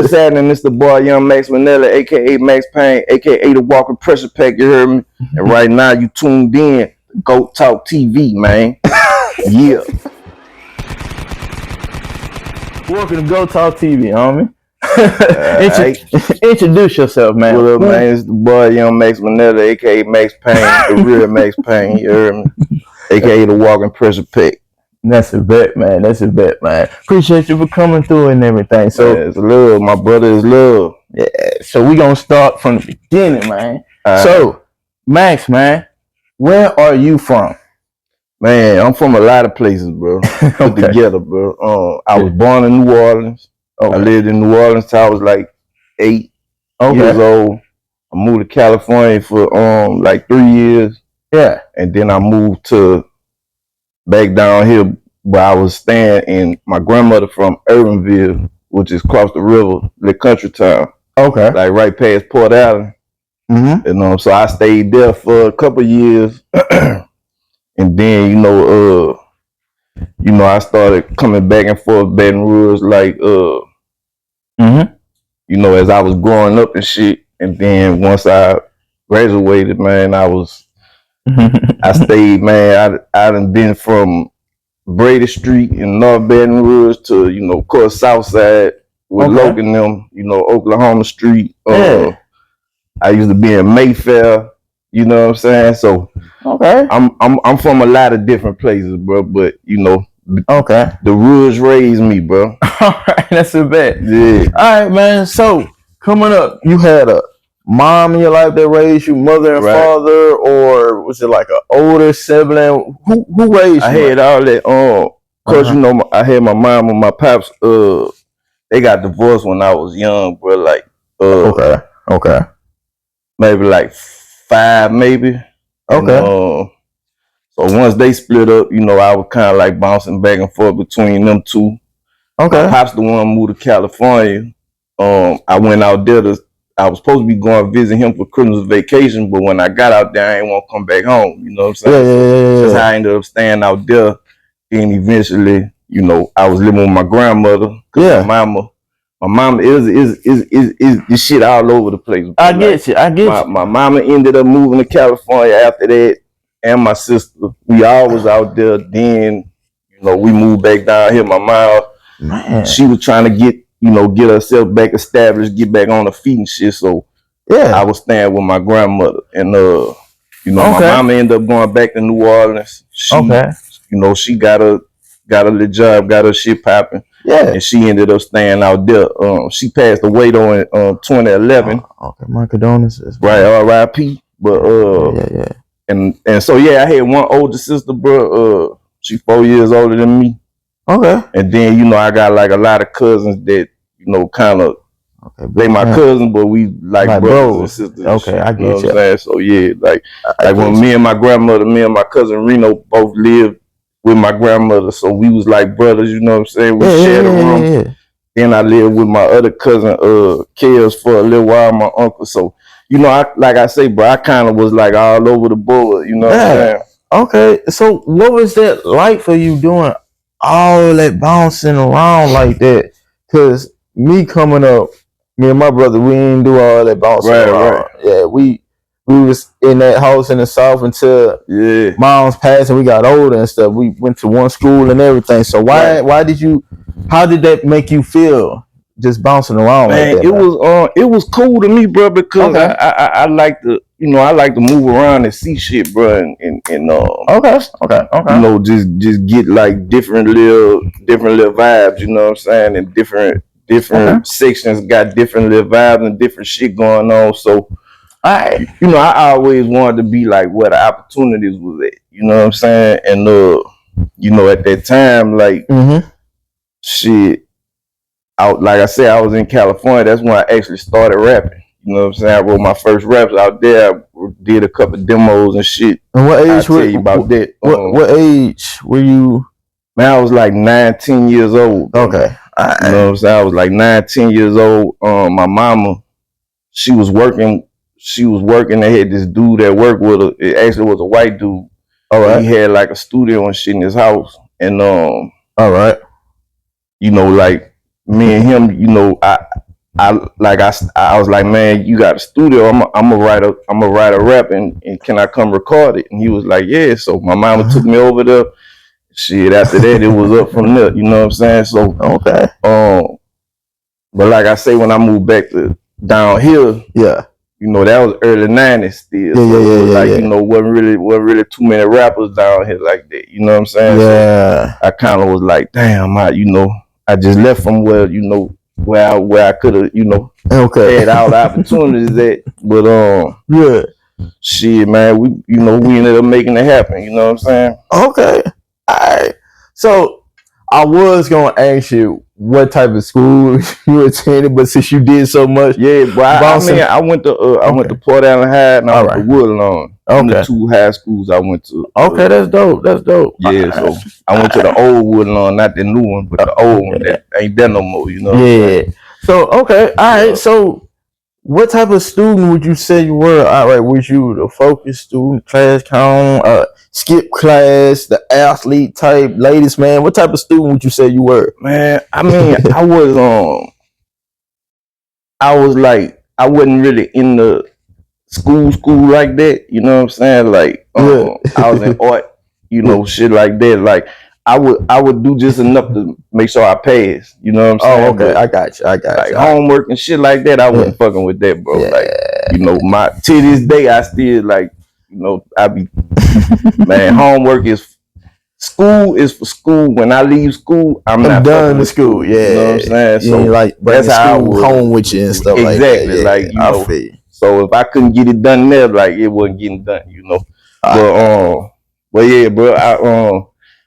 What's happening? It's the boy Young Max Minelli, aka Max Payne, aka the Walking Pressure Pack. You heard me? And right now you tuned in to Go Talk TV, man. Yeah. Welcome to Go Talk TV, homie. Introduce yourself, man. What up, man? It's the boy Young Max Minelli, aka Max Payne, the real Max Payne. You heard me? AKA the Walking Pressure Pack. That's a bet, man. That's a bet, man. Appreciate you for coming through and everything. So it's love. My brother is love. Yeah. So we gonna start from the beginning, man. So, Max, man, where are you from? Man, I'm from a lot of places, bro. Put together, bro. I was born in New Orleans. I lived in New Orleans till I was like 8 years old. I moved to California for like 3 years. Yeah. And then I moved to back down here where I was staying in my grandmother from Irvinville, which is across the river, the country town. Okay. Like right past Port Allen. Mm-hmm. So I stayed there for a couple of years. And then, I started coming back and forth Baton Rouge, like, as I was growing up and shit. And then once I graduated, man, I stayed, man. I done been from Brady Street in North Baton Rouge to, of course, Southside with Logan them, Oklahoma Street. I used to be in Mayfair, you know what I'm saying? So I'm from a lot of different places, bro, but the Rouge raised me, bro. All right, that's a bet. Yeah. All right, man. So coming up, you had a mom in your life that raised you, mother and father, or was it like an older sibling? Who raised you? I had all that. Cause I had my mom and my pops. They got divorced when I was young, bro. Like maybe like 5, maybe. And, so once they split up, I was kind of like bouncing back and forth between them two. My pops the one moved to California. I went out there I was supposed to be going to visit him for Christmas vacation, but when I got out there, I ain't want to come back home. You know what I'm saying? Yeah. That's how I ended up staying out there. Then eventually, I was living with my grandmother. Yeah. My mama is this shit all over the place. I get you. My mama ended up moving to California after that, and my sister. We always out there. Then, we moved back down here. My mom, she was trying to get herself back established, get back on her feet and shit. So I was staying with my grandmother, and my mama ended up going back to New Orleans. She got a little job, got her shit popping. Yeah, and she ended up staying out there. She passed away though in 2011. My condolences. Right, R.I.P. But and so I had one older sister, bro. She 4 years older than me. And then I got like a lot of cousins that kind of they my cousins, but we like brothers and sisters. I get you. So like when me and my cousin Reno both lived with my grandmother, so we was like brothers. You know what I'm saying? We shared a room. Yeah. Then I lived with my other cousin Kels for a little while, my uncle. So like I say, bro, I kind of was like all over the board. You know what I'm saying? Okay, so what was that like for you doing all that bouncing around like that? Cause me coming up, me and my brother, we didn't do all that bouncing around. Right. Yeah, we was in that house in the South until mom's passed and we got older and stuff. We went to one school and everything. So how did that make you feel? Just bouncing around, man, like that, it was cool to me, bro, because I like to I like to move around and see shit, bro, and just get like different little vibes, you know what I'm saying, and different sections got different little vibes and different shit going on. So I always wanted to be like where the opportunities was at, you know what I'm saying, and at that time, like shit. Like I said, I was in California. That's when I actually started rapping. You know what I'm saying? I wrote my first raps out there. I did a couple demos and shit. And what age tell you about that. What age were you? Man, I was like 19 years old. Okay. You know what I'm saying? I was like 19 years old. My mama, she was working. They had this dude that worked with her. It actually was a white dude. All right. He had like a studio and shit in his house. And all right. Like me and him, I was like, man, you got a studio. I'm a write a rap, and can I come record it? And he was like, yeah. So my mama took me over there. Shit, after that, it was up from there. You know what I'm saying? So Okay. But like I say, when I moved back to down here, yeah, you know, that was early '90s still. Yeah, so yeah, it was yeah, like, yeah. you know, wasn't really too many rappers down here like that. You know what I'm saying? Yeah. So I kind of was like, damn, I just left from where, you know, where I could have, you know, had all the opportunities at. But yeah. shit, man, we ended up making it happen. You know what I'm saying? Okay. All right. So I was gonna ask you what type of school you attended, but since you did so much, yeah. But I went to Port Allen High and I went to Woodlawn. The two high schools I went to. Okay, that's dope. That's dope. Yeah, so I went to the old Woodlawn, not the new one, but the old one that ain't there no more. You know? Yeah. So okay, all right. So what type of student would you say you were? All right, was you the focus student, class count, skip class, the athlete type, ladies man? What type of student would you say you were? Man, I mean, I was like, I wasn't really in the school like that. You know what I'm saying? Like, I was in art, you know, shit like that. Like, I would do just enough to make sure I pass. You know what I'm saying? Oh, okay, but I got you. Like homework and shit like that, I wasn't fucking with that, bro. Yeah. Like, you know, to this day, I still like, you know, man, homework is. School is for school. When I leave school, I'm not done with school. Yeah, you know what I'm saying. So like that's how I was home with you and stuff like that. Exactly, like you know. So if I couldn't get it done there, like it wasn't getting done, you know. But yeah, bro,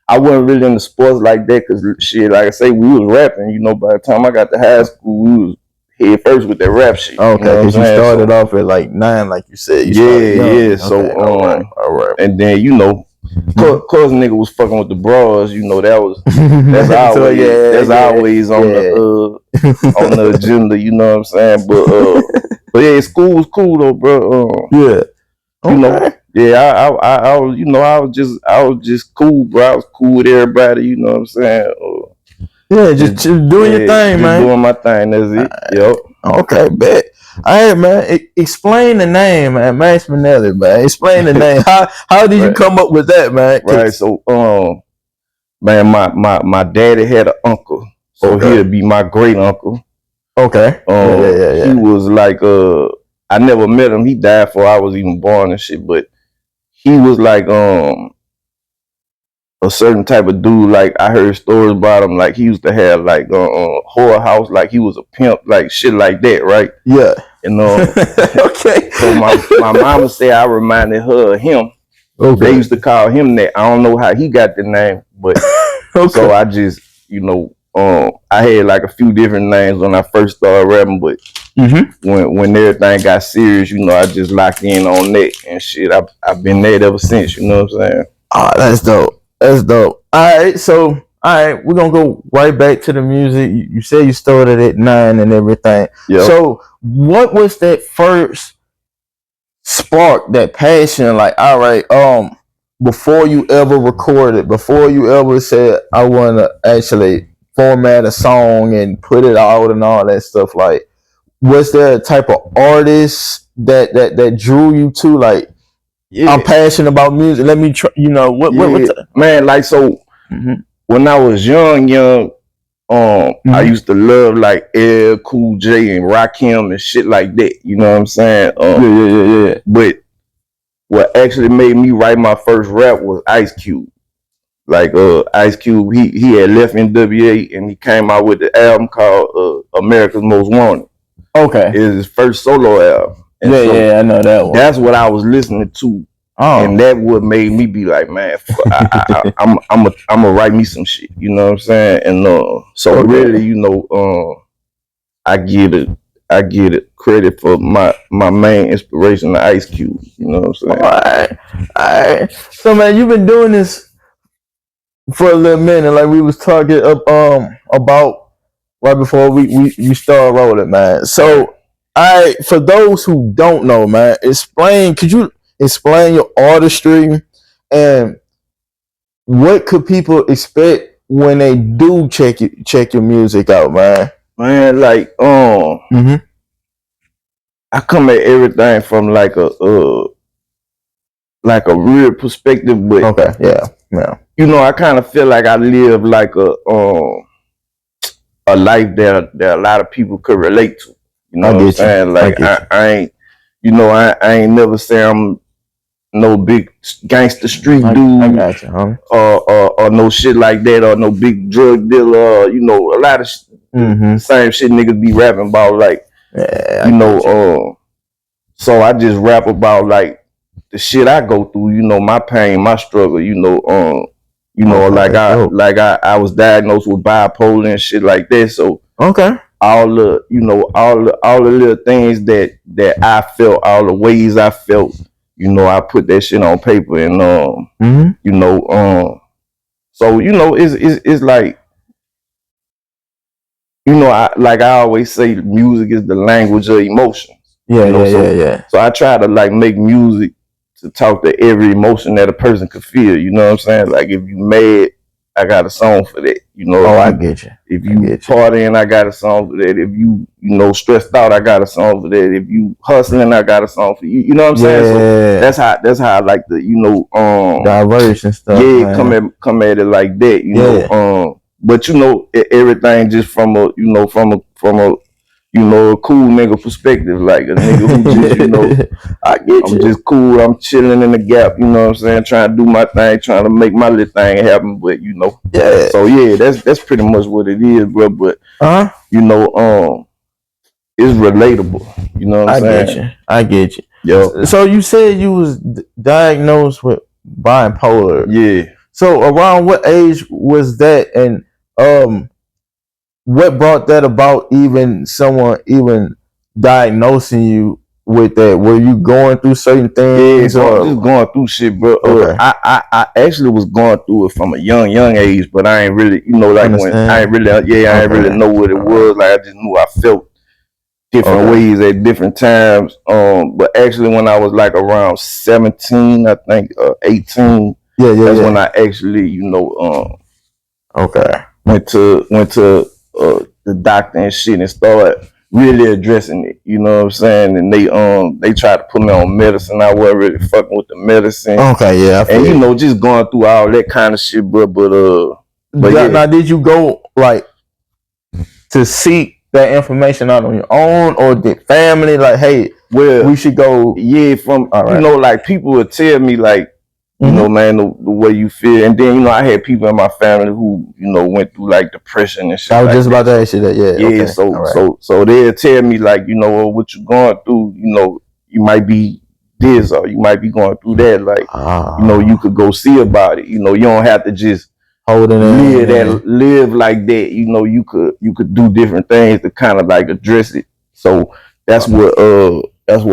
I wasn't really into sports like that because shit, like I say, we was rapping. You know, by the time I got to high school, we was head first with that rap shit. Okay, because you started off at like 9, like you said. Yeah. So all right. And then you know. Cause nigga was fucking with the bras, you know, that's always on the agenda, you know what I'm saying? But yeah, school was cool though, bro. You know, yeah, I was, you know, I was just cool, bro. I was cool with everybody, you know what I'm saying? Just doing your thing, man. Doing my thing, that's it. Yep. Okay, bet. All right, man. Explain the name, man. Max Minelli, man. Explain the name. How did you come up with that, man? Right. So, man, my daddy had an uncle, so he'd be my great uncle. Okay. He was like, I never met him. He died before I was even born and shit. But he was like, a certain type of dude. Like I heard stories about him. Like he used to have like whore house. Like he was a pimp. Like shit like that, right? Yeah. You know. Okay. So my mama said I reminded her of him. Okay. They used to call him that. I don't know how he got the name, but so I just, you know, I had like a few different names when I first started rapping, but when everything got serious, you know, I just locked in on that and shit. I've been there ever since. You know what I'm saying? Oh, that's dope. That's dope. All right, so we're gonna go right back to the music. You said you started at 9 and everything. Yeah. So what was that first spark, that passion? Like, all right, before you ever recorded, before you ever said I want to actually format a song and put it out and all that stuff, like, was there a type of artist that drew you to, like, I'm passionate about music, let me try, you know, what man, like, so when I was young, I used to love like LL Cool J and Rakim and shit like that, you know what I'm saying? Yeah. But what actually made me write my first rap was Ice Cube. Like Ice Cube, he had left NWA and he came out with the album called America's Most Wanted. Okay. It was his first solo album. And I know that one. That's what I was listening to. Oh. And that what made me be like, man, I'm gonna write me some shit. You know what I'm saying? And so really, you know, I get it credit for my main inspiration, the Ice Cube. You know what I'm saying? All right. So man, you've been doing this for a little minute, like we was talking about right before we start rolling, man. So, all right, for those who don't know, man, could you explain your artistry and what could people expect when they do check your music out, man? Man, like I come at everything from like a real perspective, but okay, yeah. You know, I kind of feel like I live like a life that a lot of people could relate to. You know what I'm saying? Like I ain't, you know, I ain't never say I'm no big gangster street dude, I got you, huh? or no shit like that, or no big drug dealer. You know, a lot of the same shit niggas be rapping about, like, yeah, you know. So I just rap about like the shit I go through. You know, my pain, my struggle. You know, I was diagnosed with bipolar and shit like that. So all the, you know, all the little things that I felt, all the ways I felt, you know, I put that shit on paper, and you know, so you know, it's like, you know, I always say, music is the language of emotions. Yeah, you know, yeah. So I try to like make music to talk to every emotion that a person could feel. You know what I'm saying? Like if you mad, I got a song for that. You know, I get you. If you partying, I got a song for that. If you stressed out, I got a song for that. If you hustling, I got a song for you. You know what I'm saying? So that's how I like to, you know, diverse and stuff. Yeah, come at it like that. You know, but you know, everything just from a, you know, from a you know, a cool nigga perspective, like a nigga who just, you know, I'm just cool, I'm chilling in the gap, you know what I'm saying, trying to do my thing, trying to make my little thing happen, but you know, so yeah, that's pretty much what it is, bro. But you know, it's relatable, you know what I'm saying? I get you. Yo. So you said you was diagnosed with bipolar. Yeah. So around what age was that, and what brought that about? Even someone even diagnosing you with that? Were you going through certain things? Yeah, or just going through shit, bro. I actually was going through it from a young age, but I ain't really, you know, like when I ain't really, I ain't really know what it was. Like I just knew I felt different ways at different times. But actually, when I was like around 17, I think 18, that's when I actually, you know, went to the doctor and shit and started really addressing it. You know what I'm saying? And they tried to put me on medicine. I wasn't really fucking with the medicine. And you know, just going through all that kind of shit, bro. But yeah. Now, did you go like to seek that information out on your own, or did family like, hey, well, we should go? Yeah, from you know, like people would tell me like, you know, man, the way you feel. And then, you know, I had people in my family who, you know, went through like depression and shit. I was just about to ask you that, yeah. Yeah, so they'll tell me like, you know, what you going through, you know, you might be this or you might be going through that. Like, you know, you could go see about it. You know, you don't have to just live like that. You know, you could do different things to kind of like address it. So that's what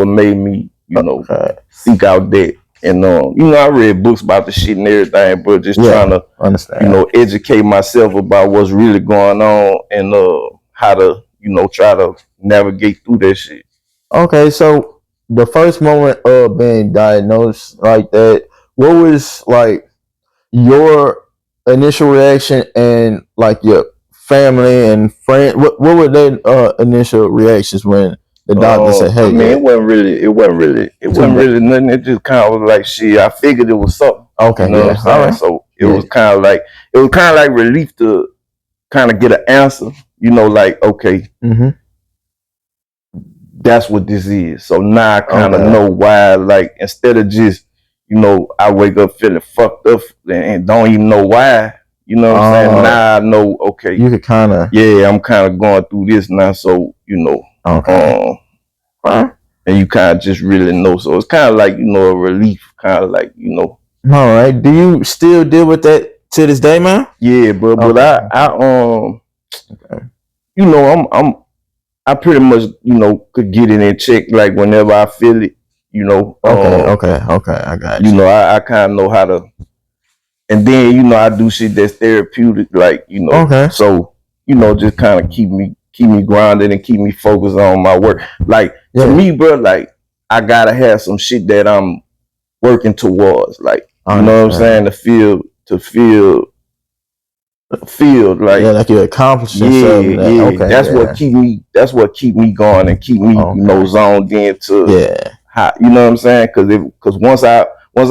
made me, you know, seek out that. And you know, I read books about the shit and everything, but just trying to understand, you know, educate myself about what's really going on and how to, you know, try to navigate through that shit. Okay, so the first moment of being diagnosed like that, what was like your initial reaction, and like your family and friends? What were their initial reactions when the doctor said, "Hey"? I mean, it wasn't really nothing. It just kind of was like, shit. I figured it was something. Okay, you know what I'm saying? Right. So it was kind of like relief to kind of get an answer. You know, like okay, that's what this is. So now I kind of know why. Like instead of just, you know, I wake up feeling fucked up and don't even know why. You know what I'm saying? Now I know. Okay, you could kind of. Yeah, I'm kind of going through this now. So you know. And you kind of just really know. So it's kind of like, you know, a relief, kind of like, you know. All right. Do you still deal with that to this day, man? Yeah, bro. But you know, I pretty much, you know, could get it in check like whenever I feel it, you know. Okay. I got you. You know, I kind of know how to. And then, you know, I do shit that's therapeutic, like, you know. Okay. So, you know, just kind of keep me grounded and keep me focused on my work. Like to me, bro, like I gotta have some shit that I'm working towards. Like, you know what I'm saying? To feel field. Like, yeah, like you're accomplishing yeah, something. yeah. Okay, That's what keep me. That's what keep me going and keep me, zoned into. How, you know what I'm saying? Because once I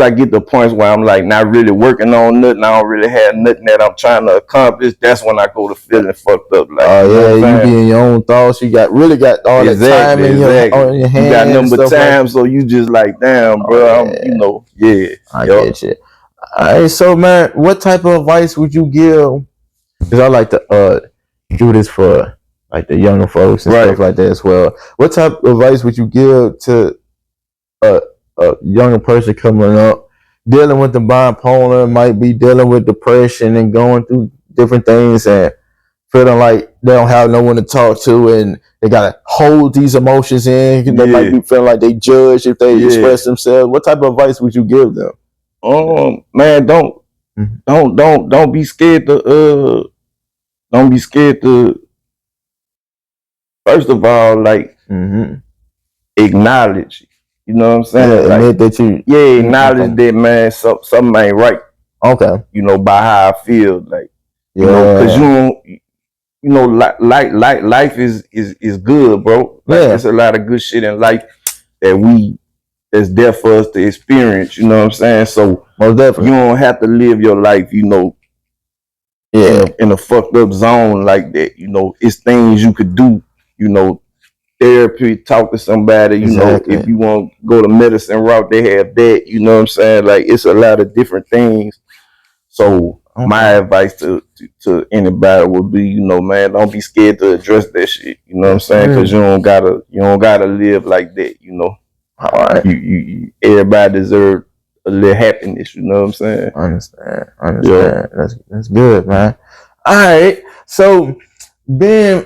get to points where I'm like not really working on nothing, I don't really have nothing that I'm trying to accomplish. That's when I go to feeling fucked up. Like, you be in your own thoughts. You really got all that time in your hands. You got number time, so you just like, damn, bro. I get you. All right, so man, what type of advice would you give? Because I like to do this for like the younger folks and stuff like that as well. What type of advice would you give to a younger person coming up, dealing with the bipolar, might be dealing with depression and going through different things and feeling like they don't have no one to talk to and they gotta hold these emotions in? They might be feeling like they judge if they express themselves. What type of advice would you give them? Man, don't be scared to first of all, like, acknowledge. You know what I'm saying? Yeah, like, admit that you. Yeah, acknowledge that, man. Something ain't right. Okay. You know, by how I feel, like, you know, because you don't. You know, life is good, bro. Like, there's a lot of good shit in life that's there for us to experience. You know what I'm saying? So most definitely, you don't have to live your life, you know, in a fucked up zone like that. You know, it's things you could do. You know, therapy, talk to somebody. You know, if you want to go the medicine route, they have that. You know what I'm saying? Like, it's a lot of different things. So my advice to anybody would be, you know, man, don't be scared to address that shit. You know what I'm saying? Because you don't gotta live like that. You know, all right. You everybody deserves a little happiness. You know what I'm saying? I understand. Yeah. That's good, man. All right. So being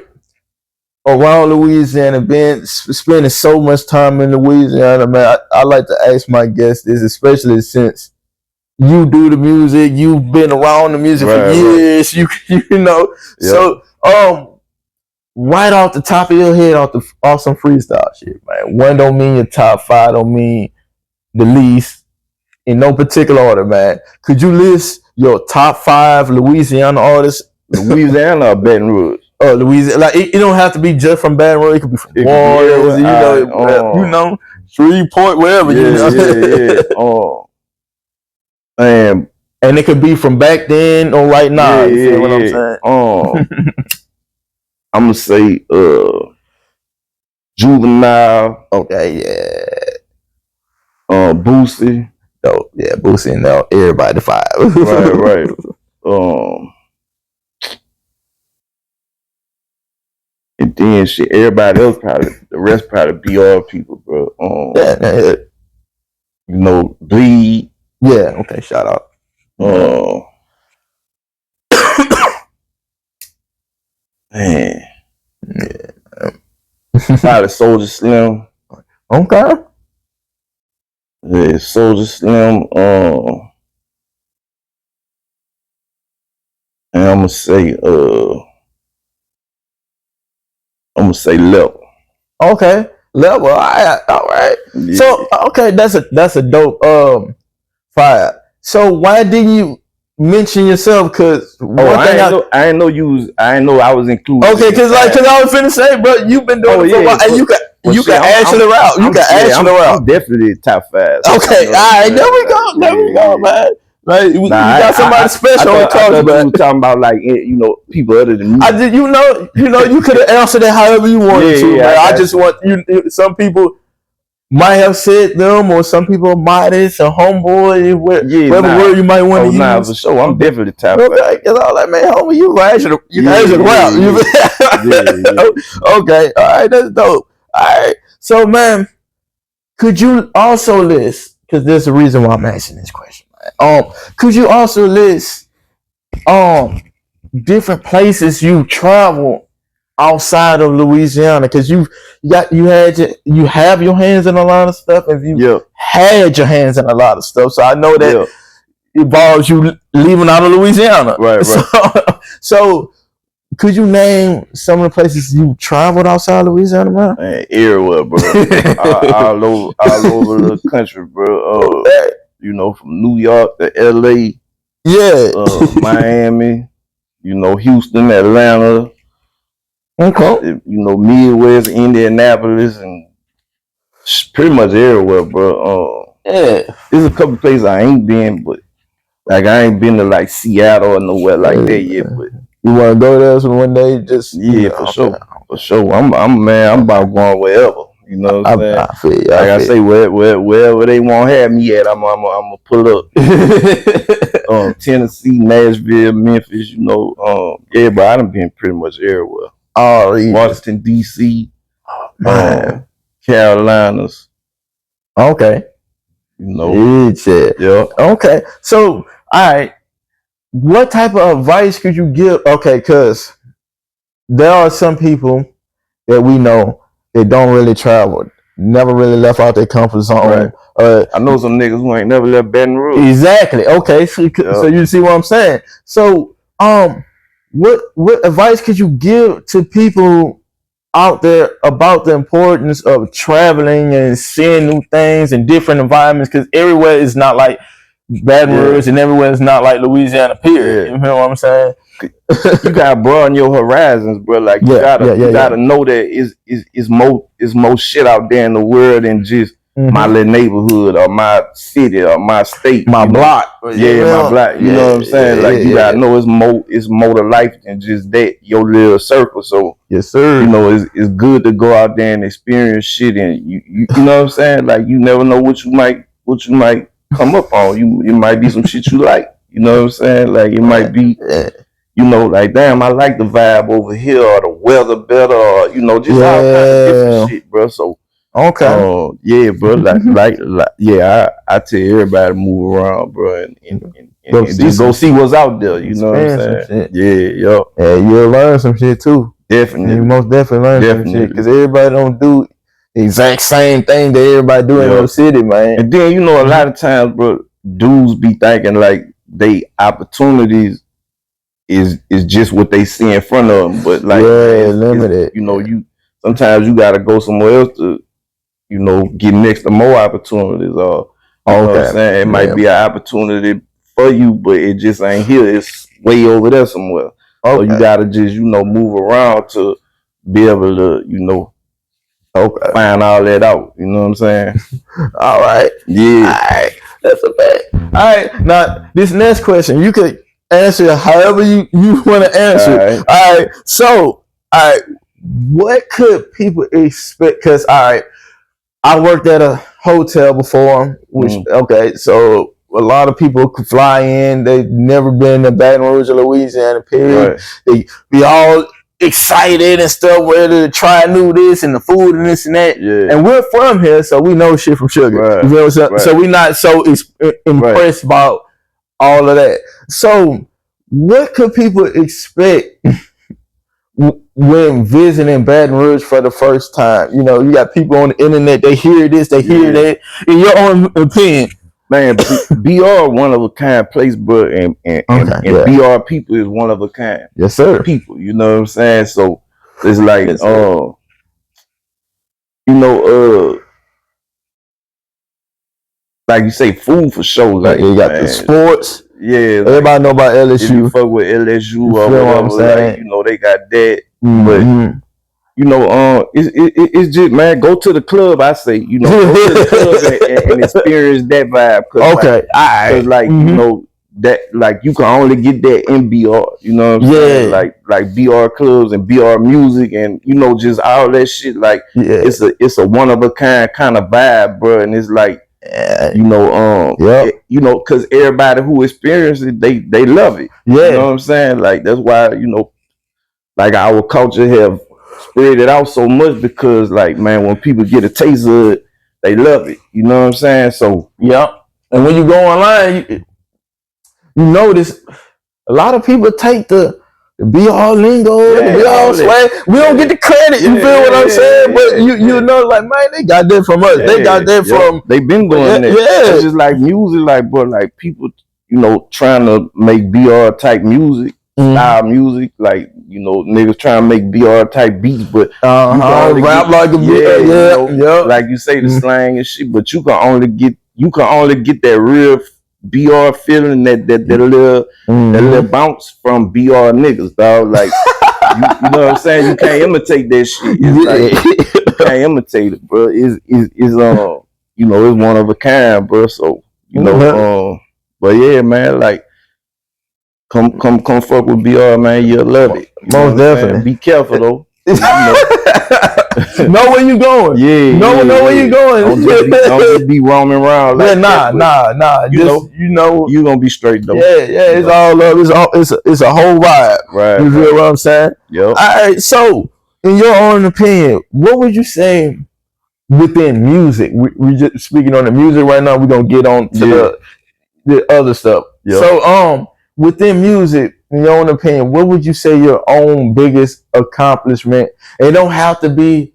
around Louisiana, spending so much time in Louisiana, man, I like to ask my guests this, especially since you do the music, you've been around the music for years, you know. So right off the top of your head, off some freestyle shit, man. One don't mean your top 5, don't mean the least, in no particular order, man. Could you list your top 5 Louisiana artists? Louisiana or Baton Rouge? Louisiana. Like, it don't have to be just from Baton Rouge. It could be from Warriors, you know, Shreveport, wherever. Man, and it could be from back then or right now. You feel what I'm saying? I'm gonna say Juvenile. Okay, Boosie. Oh, yeah, Boosie and everybody 5. right. And then shit, everybody else the rest probably BR people, bro. You know, Bleed. Yeah, okay, shout out. Man. Yeah. Probably Soulja Slim. Okay. Yeah, Soulja Slim. And I'm gonna say Level. Okay, Level. All right. Yeah. So okay, that's a dope fire. So why didn't you mention yourself? Because I didn't know I was included. Okay, because I was finna say, bro, you've been doing it for a while, and you can ask it around. You can ask it around. I'm definitely top 5. Okay, all right, there we go, man. Like, we got somebody special on talk about. You talking about, like, you know, people other than me. You know, you could have answered it however you wanted to, man. I just want you. Some people might have said them, or some people might have a homeboy, whatever word you might want to use. For sure, I'm definitely top 5. Okay, because all that, man, homie, you can ask it around. Okay, all right, that's dope. All right, so, man, could you also list, because there's a reason why I'm asking this question, man. Could you also list different places you travel outside of Louisiana? Because you have your hands in a lot of stuff, and you had your hands in a lot of stuff. So I know that involves you leaving out of Louisiana. Right. So could you name some of the places you traveled outside Louisiana, man? Everywhere, bro. all over the country, bro. You know, from New York to LA, Miami, you know, Houston, Atlanta, Okay. you know, Midwest, Indianapolis, and pretty much everywhere, bro. Yeah. There's a couple places I ain't been, but like I ain't been to like Seattle or nowhere like that yet. But you want to go there so one day? Just for sure, for sure. I'm about going wherever. You know what I'm saying? I feel you. Like I say, wherever they want to have me at, I'm gonna pull up. Tennessee, Nashville, Memphis. You know, yeah, but I done been pretty much everywhere. Washington D.C., Carolinas. Okay. You know. Yeah. Okay. So, all right. What type of advice could you give? Okay, because there are some people that we know that don't really travel, never really left out their comfort zone. Right. I know some niggas who ain't never left Baton Rouge. Exactly. Okay. So you see what I'm saying? So, what advice could you give to people out there about the importance of traveling and seeing new things and different environments? Because everywhere is not like Baton Rouge and everywhere is not like Louisiana, period. You know what I'm saying? You gotta broaden your horizons, bro. Like you gotta know that it's more shit out there in the world than just my little neighborhood or my city or my state, my block. My block. You know what I'm saying? Like you gotta know it's more to life than just that your little circle. So yes, sir. You know it's good to go out there and experience shit, and you know what I'm saying? Like you never know what you might come up on. You might be some shit you like. You know what I'm saying? Like it might be. You know, like damn, I like the vibe over here, or the weather better, or you know, just all kinds of different shit, bro. So yeah, bro. Like I tell everybody to move around, bro, and just go see what's out there. You know what I'm saying? Yeah, you'll learn some shit too. Definitely, you most definitely learn some shit because everybody don't do the exact same thing that everybody do in the city, man. And then you know, a lot of times, bro, dudes be thinking like they opportunities is just what they see in front of them, but like limited. You know, sometimes you gotta go somewhere else to, you know, get next to more opportunities. Or you know what I'm saying? It might be an opportunity for you, but it just ain't here. It's way over there somewhere. So you gotta just, you know, move around to be able to, you know, find all that out. You know what I'm saying? All right. Yeah. All right. That's a fact. All right. Now this next question, you could answer however you want to answer. All right. So, all right, what could people expect? Because I worked at a hotel before, which so a lot of people could fly in. They've never been to Baton Rouge or Louisiana, period. They be all excited and stuff, ready to try new this and the food and this and that. And we're from here, so we know shit from sugar. You know what I'm saying? So we're not so impressed about all of that. So, what could people expect when visiting Baton Rouge for the first time? You know, you got people on the internet, they hear this, they hear that. In your own opinion, man, BR one of a kind place, bro, and BR people is one of a kind. Yes, sir. People, you know what I'm saying? So it's like, you know, like you say, food for sure. Like you got the sports. Yeah, everybody know about LSU. If you fuck with LSU or whatever, like, you know, they got that. But you know, it's just, man, go to the club. I say, you know, go to the club and experience that vibe. Cause like, you know, that like you can only get that in BR. You know what I'm saying? Like BR clubs and BR music and you know just all that shit. Like it's a one of a kind of vibe, bro. And it's like. You know, you know, cause everybody who experiences it, they love it. You know what I'm saying? Like that's why, you know, like our culture have spread it out so much because like, man, when people get a taste of it, they love it. You know what I'm saying? So and when you go online, you notice a lot of people take the BR lingo, the BR slang. We don't get the credit. You feel what I'm saying? But you know, like, man, they got that from us. They got that from. They've been doing that. It's just like music, like, bro, like people, you know, trying to make BR type music, style music, like, you know, niggas trying to make BR type beats, but you can rap like a BR, like you say the slang and shit, but you can only get that real BR feeling, that little bounce from BR niggas, dog. Like you know what I'm saying? You can't imitate that shit. It's like you can't imitate it, bro. It's you know, it's one of a kind, bro. So you know, but yeah, man, like come fuck with BR, man. You'll love it. You Most definitely. Be careful though. You know where you going. Yeah, know where you going. Don't just be roaming around like nah. You know you gonna be straight though. Yeah, it's all love. It's a whole vibe. Right. You feel what I'm saying? Yep. All right. So, in your own opinion, what would you say within music? We just speaking on the music right now. We're gonna get on to the other stuff. Yep. So, within music, in your own opinion, what would you say your own biggest accomplishment? It don't have to be,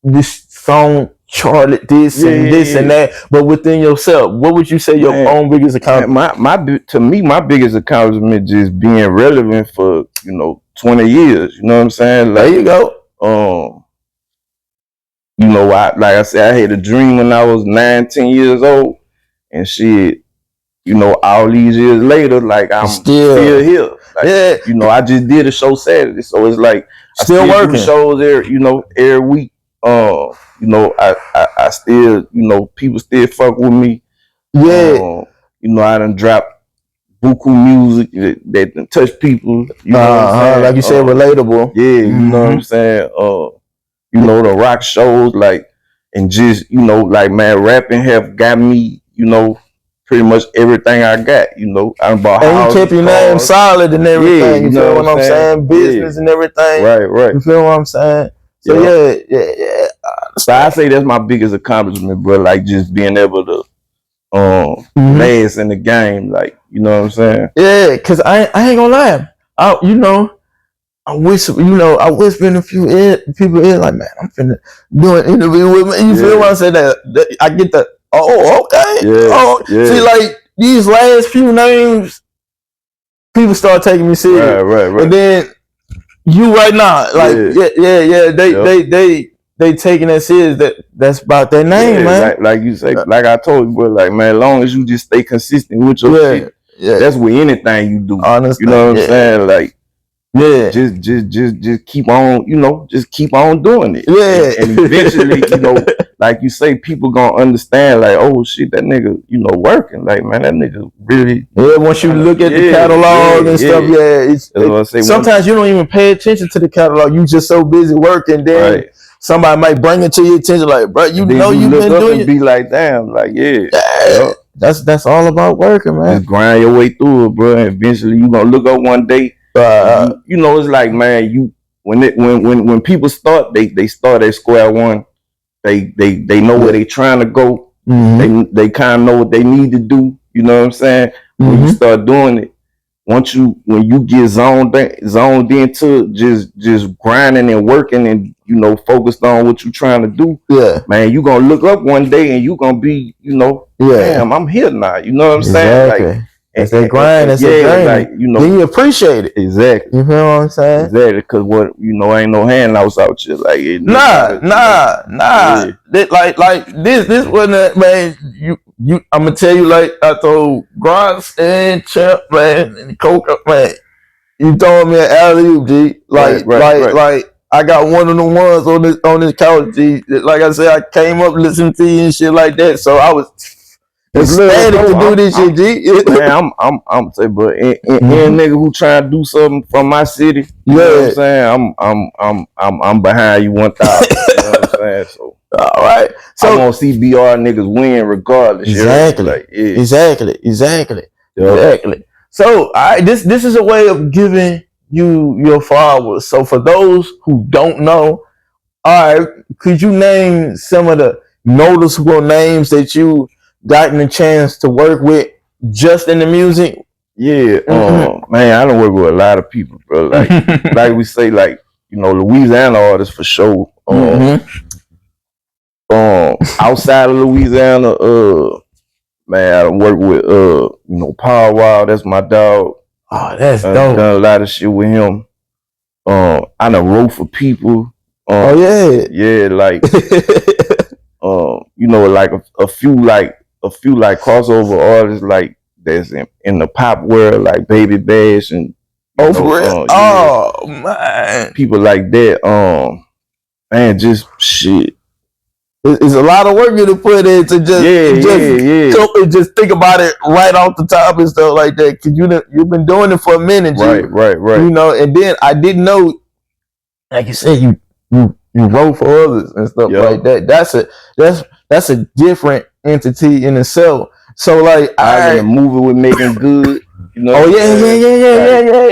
this song charted this and that, but within yourself, what would you say your own biggest accomplishment? My biggest accomplishment just being relevant for 20 years. You know what I'm saying? Like, there you go. Like I said, I had a dream when I was 19 years old, and shit. All these years later, like I'm still here. Like, I just did a show Saturday, so it's like still working shows every week. I still, people still fuck with me. Yeah. I done dropped buku music that touch people. You know what I'm saying? Like you said, relatable. Yeah, you know what I'm saying? The rock shows, like, and just, like, man, rapping have got me, pretty much everything I got, I bought houses, you kept your name solid and everything. You feel what I'm saying? Business and everything. Right. You feel what I'm saying? So yeah. So I say that's my biggest accomplishment, bro. Like, just being able to last in the game, like, you know what I'm saying? Yeah, cause I ain't gonna lie. I whisper in a few people ear like, man, I'm finna do an interview with me. You feel what I'm saying? That I get the okay. See, like these last few names, people start taking me serious. Right. And then you right now, like they taking that serious. That's about their name, man. Like you say, like I told you, bro. Like, man, as long as you just stay consistent with your shit, that's with anything you do. Honestly, you know what I'm saying? Like, just keep on, just keep on doing it. Yeah. And eventually, like you say, people gonna understand, like, oh shit, that nigga, working. Like, man, that nigga really. Yeah, once you look at the catalog and stuff, sometimes you don't even pay attention to the catalog. You just so busy working, then somebody might bring it to your attention, like, bro, you've been doing it. Be like, damn, like, That's all about working, man. Just grind your way through it, bro. And eventually, you gonna look up one day. It's like, man, when people start, they start at square one. They know where they trying to go. They kind of know what they need to do. You know what I'm saying? When you start doing it, when you get zoned into just grinding and working and focused on what you trying to do, man, you gonna look up one day and you gonna be, damn, I'm here now. You know what I'm saying? Like, it's that grind, it's that grind. Like, then you appreciate it. Exactly. You feel what I'm saying? Exactly. Because ain't no handouts out here. Like, nah. Like this wasn't, man. I'm gonna tell you, like I told Grimes and Champ, man, and Coca, man. You told me an alley-oop, G. Like, I got one of the ones on this couch, G. Like I said, I came up listening to you and shit like that. So I was ecstatic to do this shit, G. Man, I'm saying, but any nigga who try to do something from my city, you know what I'm saying? I'm behind you 1,000. You know what I'm saying? So all right. So I want to see BR niggas win regardless. Exactly. Like, Exactly. So this is a way of giving you your followers. So for those who don't know, all right, could you name some of the noticeable names that you gotten a chance to work with just in the music? Yeah, man, I don't work with a lot of people, bro. Like, like we say, like, Louisiana artists for sure. Outside of Louisiana, man, I work with Power Wild. That's my dog. Oh, that's dope. Done a lot of shit with him. I done wrote for people. Yeah, like like a few like a few like crossover artists like that's in the pop world, like Baby Bash and for real? Yeah, Oh man, people like that. Man, just shit. it's a lot of work you to put in to just think about it right off the top and stuff like that. Cause you've been doing it for a minute, right. You know, and then I didn't know, like you said, you wrote for others and stuff like that. That's a different entity in itself. So like I was in a movie with Making Good. You know, oh yeah.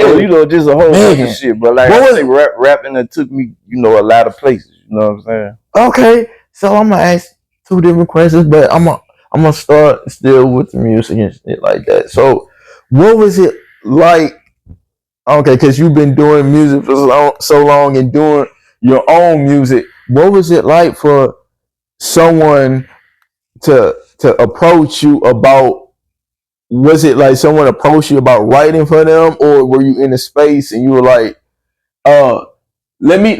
So you know, just a whole bunch of shit. But like I say, rapping it took me, you know, a lot of places. You know what I'm saying? Okay, so I'm gonna ask two different questions, but I'm gonna start still with the music and shit like that. So, what was it like? Okay, because you've been doing music for so long and doing your own music. What was it like for someone to approach you about? Was it like someone approached you about writing for them, or were you in a space and you were like, let me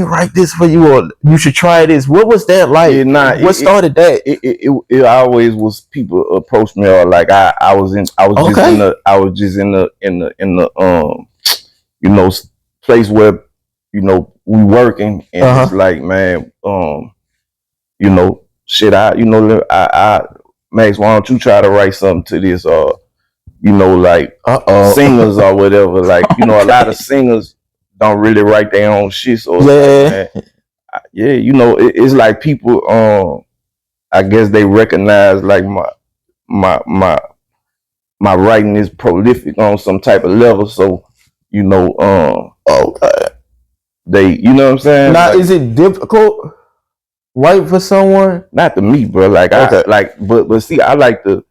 write this for you, or you should try this. What was that like? Yeah, what started that? It always was people approach me, or like I was just in the you know, place where, you know, we working and it's like, man, you know, shit, I Max, why don't you try to write something to this, you know, like singers or whatever. Like, you know, a lot of singers don't really write their own shit. So like, man, you know, it's like people, I guess they recognize like my writing is prolific on some type of level. So, you know, they, you know what I'm saying? Now, like, is it difficult write for someone? Not to me, bro. Like but see, I like to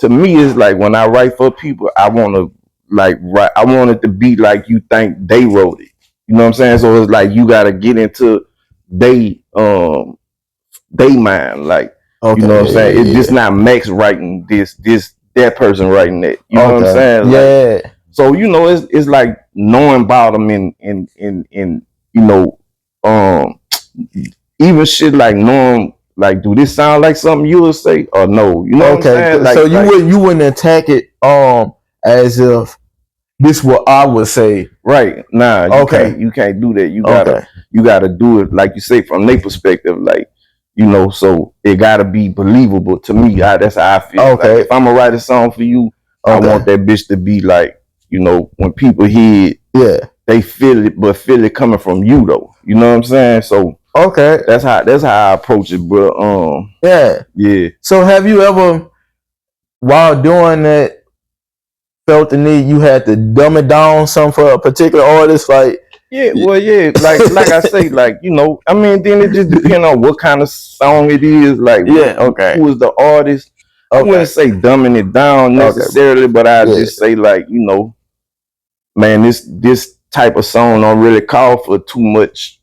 me it's like when I write for people, I want to like write. I want it to be like you think they wrote it. You know what I'm saying? So it's like you got to get into they mind. Like you know what I'm saying? It's just not Max writing this that person writing that. You know what I'm saying? Like, so you know it's like knowing about them in you know even shit like knowing like do this sound like something you would say or no? You know what I'm saying? Like, so you wouldn't attack it as if this what I would say. Right. Nah, you can't do that. You gotta do it like you say from their perspective, like, you know, so it gotta be believable to me. That's how I feel. Okay. Like, if I'm gonna write a song for you, I want that bitch to be like, you know, when people hear it, they feel it, but feel it coming from you though. You know what I'm saying? So that's how I approach it, bro. Yeah. So have you ever, while doing that, felt the need you had to dumb it down some for a particular artist? Like, like I say, like, you know, I mean, then it just depends on what kind of song it is. Like, who is the artist? I wouldn't say dumbing it down necessarily, but I just say like, you know, man, this type of song don't really call for too much.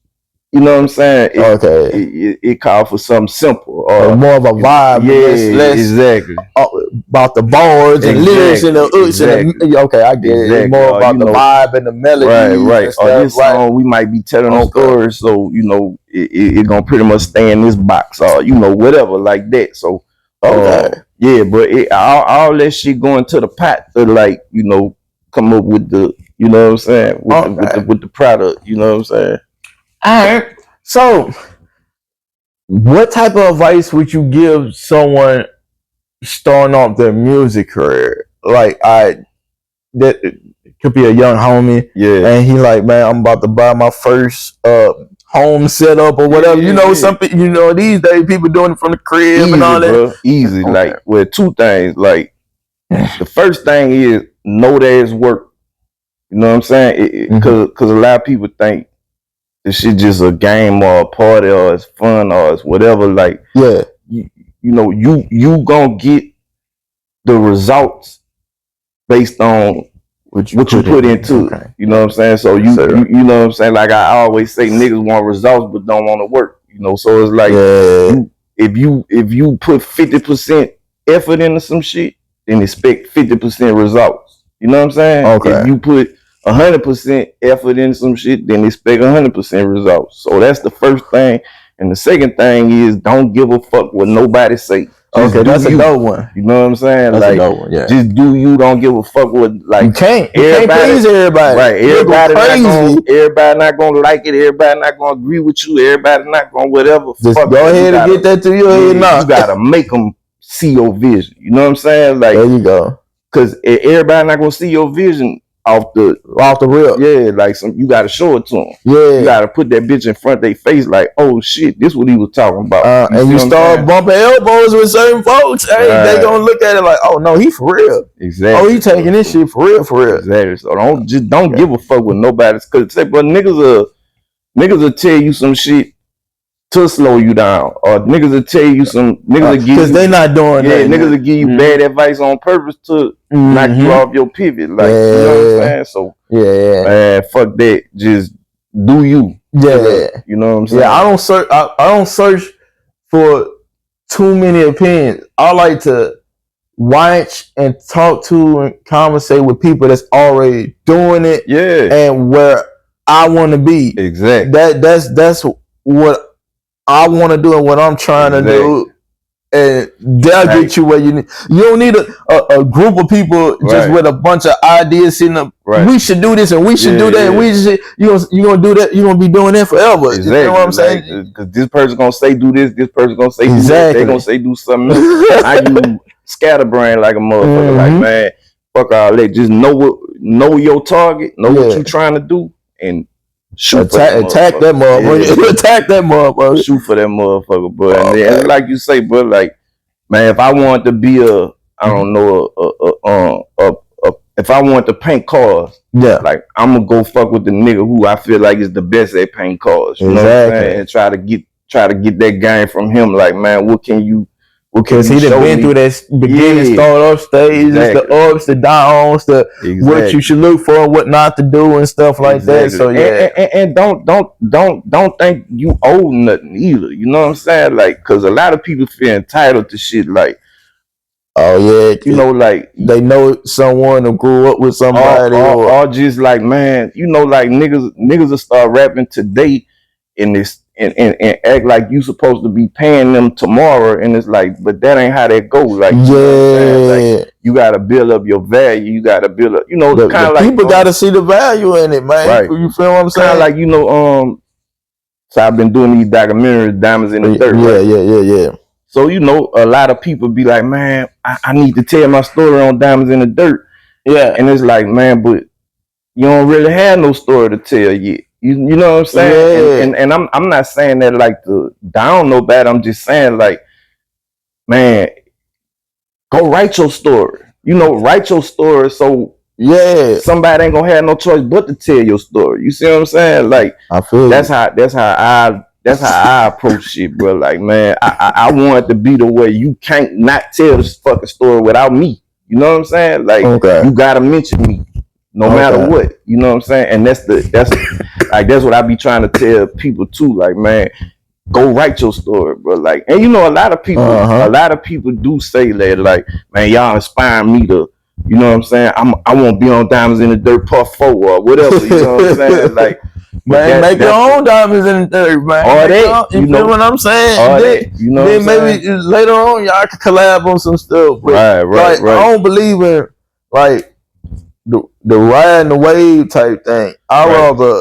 You know what I'm saying? It called for something simple or more of a vibe. Less exactly about the bars and lyrics and the hooks and the, I get it. It's more about the vibe and the melody. Right. Or this song we might be telling a story, so you know it gonna pretty much stay in this box or you know whatever like that. So but all that shit going to the pot to like you know come up with the you know what I'm saying with the product. You know what I'm saying? All right. So, what type of advice would you give someone starting off their music career? Like, that could be a young homie, and he like, man, I'm about to buy my first home setup or whatever. You know, something. You know, these days people doing it from the crib and all that. Bro. Easy, like with two things. Like, the first thing is know that it's work. You know what I'm saying? Because a lot of people think this shit just a game or a party or it's fun or it's whatever. Like, you know, you gonna get the results based on what you put into it. You know what I'm saying? So you know what I'm saying? Like I always say, niggas want results but don't want to work. You know, so it's like if you put 50% effort into some shit, then expect 50% results. You know what I'm saying? If you put 100% effort in some shit, then expect 100% results. So that's the first thing. And the second thing is don't give a fuck what nobody say. Okay, that's a dope one. You know what I'm saying? That's like, a dope one, yeah. Just do you. Don't give a fuck with like. You can't please everybody. Right? Everybody not gonna like it. Everybody not gonna agree with you. Everybody not gonna whatever. Just go ahead and get that to your head now. You gotta make them see your vision. You know what I'm saying? Like, there you go. Because everybody not gonna see your vision off the rip. Yeah, like you gotta show it to them. Yeah, you gotta put that bitch in front of their face. Like, oh shit, this what he was talking about. And you start bumping elbows with certain folks. Hey, they gonna look at it like, oh no, he for real. Exactly. Oh, he taking this shit for real. Exactly. So don't give a fuck with nobody. Cause say, but niggas will tell you some shit to slow you down, or niggas will tell you some niggas will give because they not doing that. Niggas will give you bad advice on purpose to knock you off your pivot. Like, you know what I'm saying? So man, fuck that. Just do you. Yeah. You know what I'm saying? Yeah, I don't search for too many opinions. I like to watch and talk to and conversate with people that's already doing it. Yeah. And where I want to be. Exactly. That's what I want to do and what I'm trying to do, and they'll get you where you need. You don't need a group of people just with a bunch of ideas sitting up. We should do this and we should do that. And we should, you gonna do that. You gonna be doing that forever. Exactly. You know what I'm saying? Because this person gonna say do this. This person gonna say do that. They gonna say do something else. I use scatterbrain like a motherfucker. Like, man, fuck all that. Just know your target. Know what you trying to do and. Attack that motherfucker. Attack that motherfucker. Shoot for that motherfucker, bro. And then, like you say, bro, like, man, if I want to be if I want to paint cars, like, I'm gonna go fuck with the nigga who I feel like is the best at paint cars. You know what I'm saying? And try to get that game from him. Like, man, what can you? Because he done been through that beginning start-up stages, the ups, the downs, what you should look for, what not to do, and stuff like that. So and don't think you owe nothing either. You know what I'm saying? Like, because a lot of people feel entitled to shit. Like, oh yeah, you know, like they know someone who grew up with somebody, or just like, man, you know, like niggas will start rapping today in this. And act like you supposed to be paying them tomorrow, and it's like, but that ain't how that goes. Like, you know what I'm saying? Like, you gotta build up your value. You gotta build up, you know, kind of like people gotta see the value in it, man. Right. You feel what I'm saying? Kind of like, you know, so I've been doing these documentaries, Diamonds in the Dirt. Yeah. So, you know, a lot of people be like, man, I need to tell my story on Diamonds in the Dirt. Yeah, and it's like, man, but you don't really have no story to tell yet. You know what I'm saying? And I'm not saying that like to down nobody. I'm just saying, like, man, go write your story. You know, write your story so somebody ain't gonna have no choice but to tell your story. You see what I'm saying? Like, I feel that's how I approach shit, bro. Like, man, I want it to be the way you can't not tell this fucking story without me. You know what I'm saying? Like, you gotta mention me. No matter what, you know what I'm saying? And that's what I be trying to tell people too. Like, man, go write your story, bro. Like, and you know, a lot of people do say that, like, man, y'all inspire me to, you know what I'm saying? I won't be on Diamonds in the Dirt Part 4 or whatever. You know what I'm saying? Like, man, make your own Diamonds in the Dirt, man. Or that, you know what I'm saying? Then, you know, then maybe later on y'all can collab on some stuff. Right. I don't believe in like the riding the wave type thing. I rather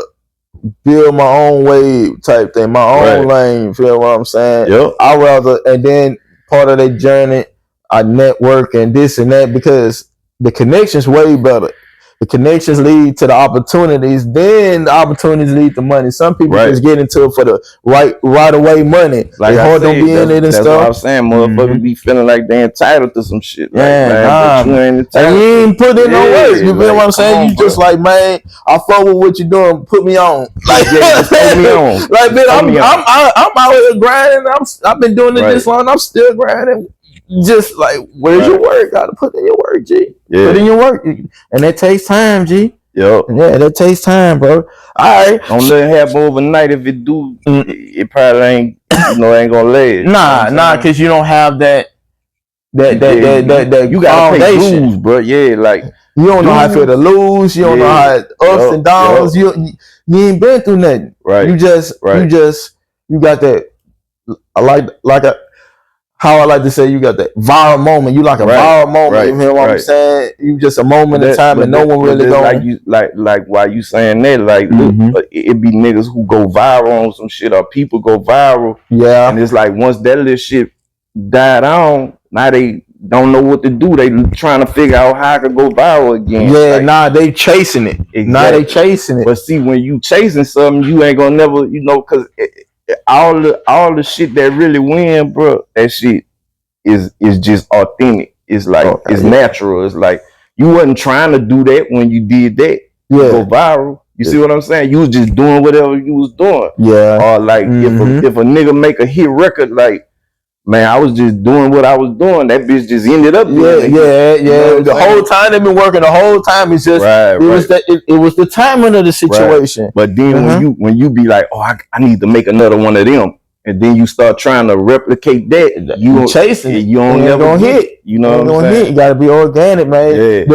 build my own wave type thing, my own lane. Feel what I'm saying? Yep. I rather, and then part of that journey, I network and this and that, because the connections way better. The connections lead to the opportunities, then the opportunities lead to money. Some people just get into it for the right away money. Like, hard don't be in it and that's stuff. That's what I'm saying. Motherfuckers be feeling like they entitled to some shit. Like, but you ain't entitled. And you ain't put in no work. You feel what I'm saying? You just like, man, I fuck with what you're doing. Put me on. Like, put me on. Like, man, I'm out here grinding. I've been doing it this long. I'm still grinding. Just like, where's your work? Gotta put in your work, G. Put in your work, and that takes time, G. Yeah, that takes time, bro. All right, don't let it happen overnight. If it do, it probably ain't, ain't gonna last. Nah, because you don't have that you gotta pay dues, bro. Yeah, like, you don't know how to feel to lose. You don't know how ups and downs. You ain't been through nothing. Right. You got that. how I like to say, you got that viral moment. You like a viral moment. You hear what I'm saying? You just a moment in time, and no one really going. Like why you saying that? Like, look, it be niggas who go viral on some shit, or people go viral. Yeah, and it's like once that little shit died on, now they don't know what to do. They trying to figure out how I could go viral again. Yeah, like, they chasing it. Exactly. Now they chasing it. But see, when you chasing something, you ain't gonna never, cause all the shit that really win, bro, that shit is just authentic. It's like it's natural. It's like you wasn't trying to do that when you did that. Yeah, go viral. You see what I'm saying? You was just doing whatever you was doing. Yeah. Or like if a nigga make a hit record, like, man, I was just doing what I was doing. That bitch just ended up. Yeah. The whole time they've been working. The whole time it's just it was the timing of the situation. Right. But then when you be like, oh, I need to make another one of them, and then you start trying to replicate that, you chasing it. You don't never gonna hit. You know what I'm saying? You gotta be organic, man. Yeah.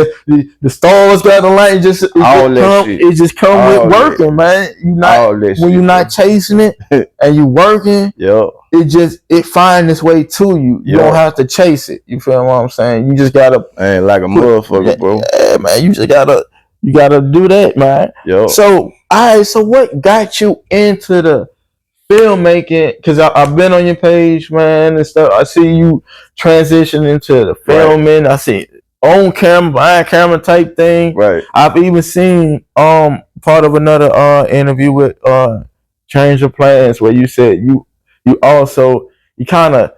The stars got the light. It just come with working, man. You not when you're not chasing it and you working. Yeah. It find its way to you. You don't have to chase it. You feel what I'm saying? You just gotta, man, like a motherfucker, bro. Yeah, man. You gotta do that, man. Yo. So, so what got you into the filmmaking? Because I've been on your page, man, and stuff. I see you transition into the filming. I see on camera, behind camera type thing. Right. I've even seen part of another interview with Change Your Plans, where you said you kind of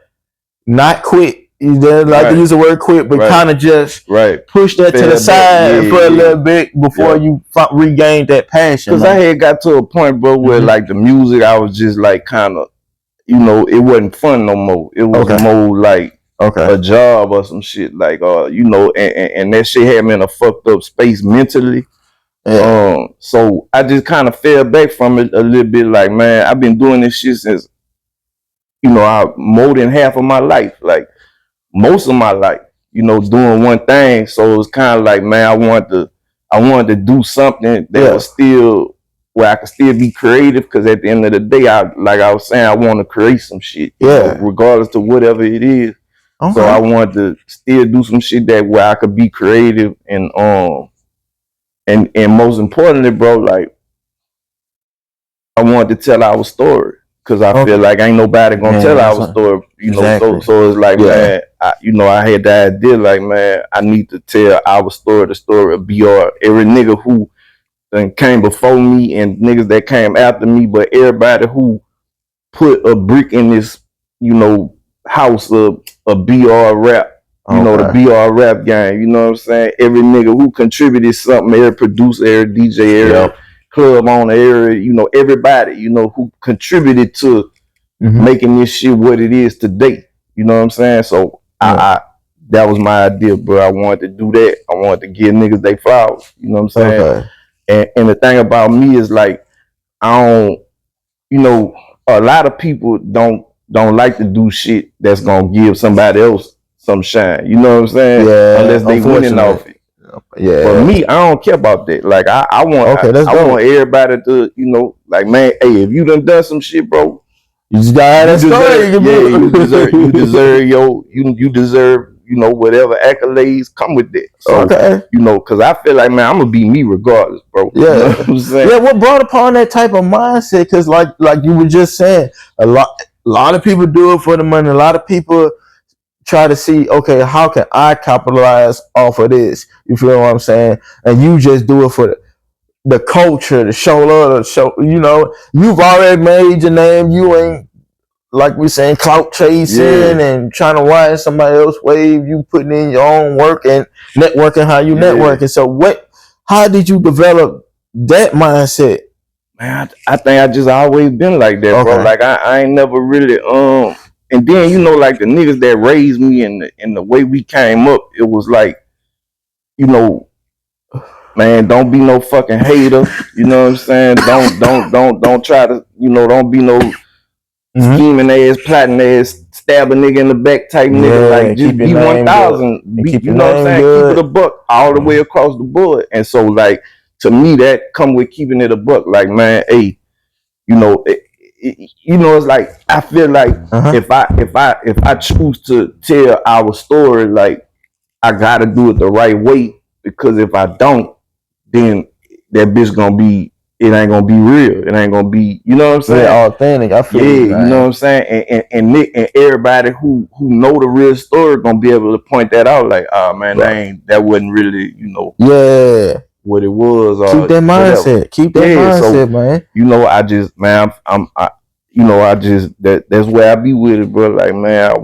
not quit. You didn't like to use the word quit, but kind of just push that to the side for a little bit before you regain that passion. Because I had got to a point, bro, where like the music, I was just like kind of, it wasn't fun no more. It was more like a job or some shit, like and that shit had me in a fucked up space mentally. Yeah. So I just kind of fell back from it a little bit. Like, man, I've been doing this shit since more than half of my life, like most of my life, doing one thing. So it's kind of like, man, I wanted to do something that was still where I could still be creative. Because at the end of the day, like I was saying, I want to create some shit, regardless to whatever it is. So I wanted to still do some shit that where I could be creative and most importantly, bro, like I wanted to tell our story. Because I feel like ain't nobody gonna tell our story, So it's like, man, I had the idea, like, man, I need to tell our story, the story of BR. Every nigga who came before me and niggas that came after me, but everybody who put a brick in this, house of BR rap, the BR rap game. You know what I'm saying? Every nigga who contributed something, every producer, every DJ, every club on the area, everybody, who contributed to making this shit what it is today. You know what I'm saying? So I that was my idea, bro. I wanted to do that. I wanted to give niggas they flowers. You know what I'm saying? And the thing about me is like, I don't, a lot of people don't like to do shit that's gonna give somebody else some shine. You know what I'm saying? Yeah. Unless they winning off it. Yeah. For me, I don't care about that. Like I want everybody to, like, man, hey, if you done some shit, bro, you just got that story. You deserve whatever accolades come with that. So because I feel like, man, I'm gonna be me regardless, bro. Yeah. You know what I'm saying? Yeah, what brought upon that type of mindset? Because like you were just saying, a lot of people do it for the money. A lot of people try to see, okay, how can I capitalize off of this? You feel what I'm saying? And you just do it for the culture, the show love, the show. You've already made your name. You ain't, like we saying, clout chasing and trying to ride somebody else's wave. You putting in your own work and networking how you networking. So how did you develop that mindset? Man, I think I just always been like that, bro. Like I ain't never really and then like the niggas that raised me and the way we came up, it was like, man, don't be no fucking hater. You know what I'm saying? Don't try to, don't be no scheming ass, plotting ass, stab a nigga in the back type nigga. Like just be 1,000. You know what I'm saying? Keep it a buck all the way across the board. And so like to me that come with keeping it a buck. Like, man, hey, you know, it's like I feel like if I choose to tell our story, like I gotta do it the right way, because if I don't, then that bitch gonna be, it ain't gonna be real. It ain't gonna be, you know what I'm saying? Yeah, authentic. I feel you, you know what I'm saying? And Nick and everybody who know the real story gonna be able to point that out, like, oh man, that wasn't really, you know, what it was. Keep that mindset. Whatever. Keep that mindset, man. You know, I just, man, you know, I just, that's where I be with it, bro. Like, man,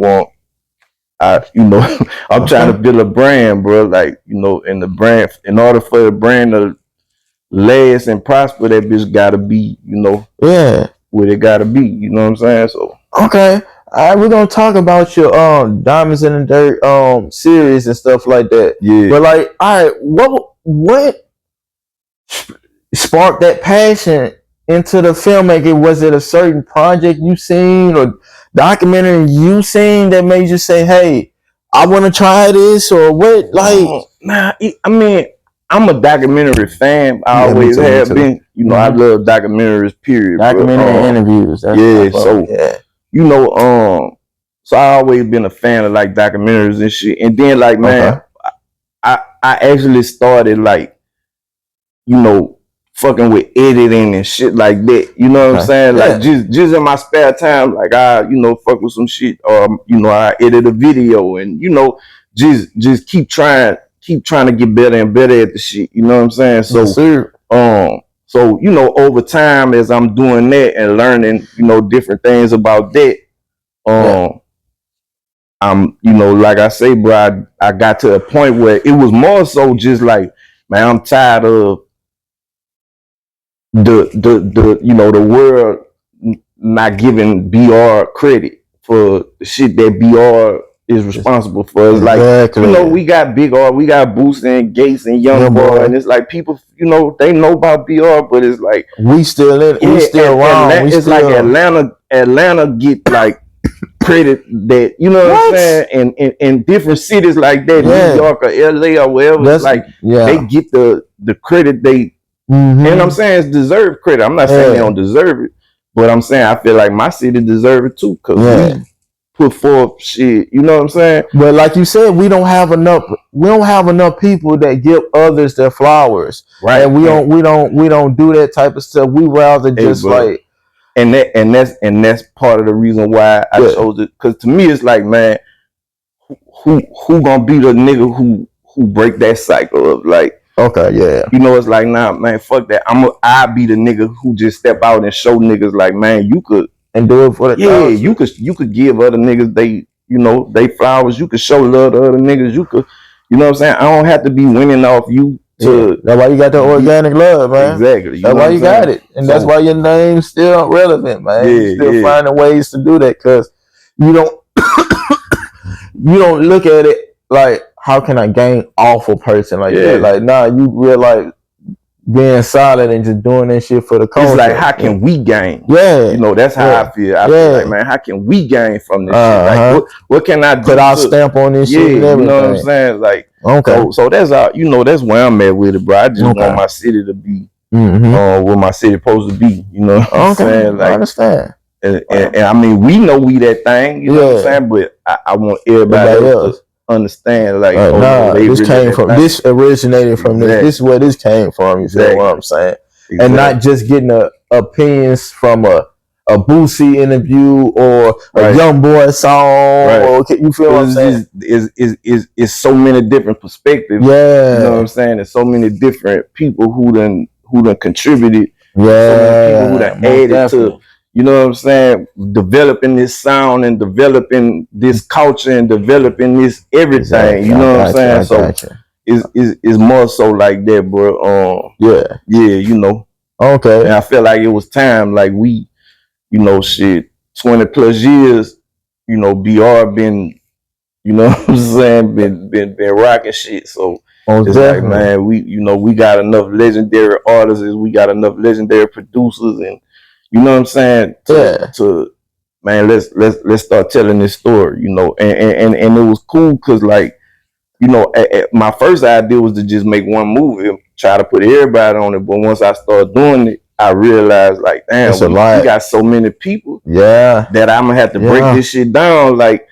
you know, I'm trying to build a brand, bro. Like, you know, in the brand, in order for the brand to last and prosper, that bitch gotta be, you know, what it gotta be. You know what I'm saying? So okay, all right, we're gonna talk about your Diamonds in the Dirt series and stuff like that. Yeah. But like, all right, what sparked that passion into the filmmaking? Was it a certain project you seen or documentary you seen that made you say, "Hey, I want to try this"? Or what? Like, nah, I mean, I'm a documentary fan. I always have been. You know, I love documentaries. Period. Documentary interviews. That's you know, so I always been a fan of like documentaries and shit. And then like, man, I actually started like, you know, fucking with editing and shit like that. You know what I'm saying? Like just in my spare time, like I, you know, fuck with some shit, or you know, I edit a video, and you know, just keep trying to get better and better at the shit. You know what I'm saying? So so you know, over time as I'm doing that and learning, you know, different things about that, I'm, you know, like I say, bro, I got to a point where it was more so just like, man, I'm tired of the you know, the world not giving BR credit for the shit that BR is responsible for. It's like, you know, we got Big R, we got Boosie and Gates and Young Boy, and it's like people, you know, they know about BR, but it's like we still in, we still wrong. It's like Atlanta get like credit that, you know what I'm saying, and in different cities like that, New York or LA or wherever, it's like they get the credit they. And I'm saying it's deserved credit. I'm not saying they don't deserve it, but I'm saying I feel like my city deserve it too, because we put forth shit. You know what I'm saying? But like you said, we don't have enough people that give others their flowers, right? And we don't do that type of stuff. We rather just like, and that's part of the reason why I chose it, because to me it's like, man, who gonna be the nigga who break that cycle of like, you know, it's like, nah, man, fuck that. I be the nigga who just step out and show niggas like, man, you could and do it for the you could give other niggas they, you know, they flowers. You could show love to other niggas. You could, you know what I'm saying? I don't have to be winning off you to. That's why you got the organic love, man. Exactly. That's why you got it, and that's why your name's still relevant, man. You still finding ways to do that, because you don't you don't look at it like, how can I gain off a person like that? Like, nah, you realize being solid and just doing that shit for the culture. It's like, how can we gain? You know, that's how I feel. I feel like, man, how can we gain from this shit? Like, what can I do? Put our stamp on this shit and everything. You know what I'm saying? Like, so that's how, you know, that's where I'm at with it, bro. I just want my city to be where my city supposed to be. You know what I'm saying? Like, I understand. And I mean, we know we that thing, you know what I'm saying? But I want everybody else to understand, like, this came from, this originated from this. This is where this came from. You feel what I'm saying? And not just getting opinions from a Boosie interview or a Young Boy song. Or, you feel what I'm saying? It's so many different perspectives. You know what I'm saying? There's so many different people who done contributed. So many people who done added to. You know what I'm saying? Developing this sound and developing this culture and developing this everything. You know what I'm saying? So it's more so like that, bro. You know. And I feel like it was time, like we, you know, shit, 20 plus years, you know, BR been, you know what I'm saying, been rocking shit. So it's like, man, we, you know, we got enough legendary artists, we got enough legendary producers, and you know what I'm saying? To man, let's start telling this story, you know. And it was cool because, like, you know, my first idea was to just make one movie and try to put everybody on it. But once I started doing it, I realized like, damn, we got so many people that I'm gonna have to break this shit down. Like,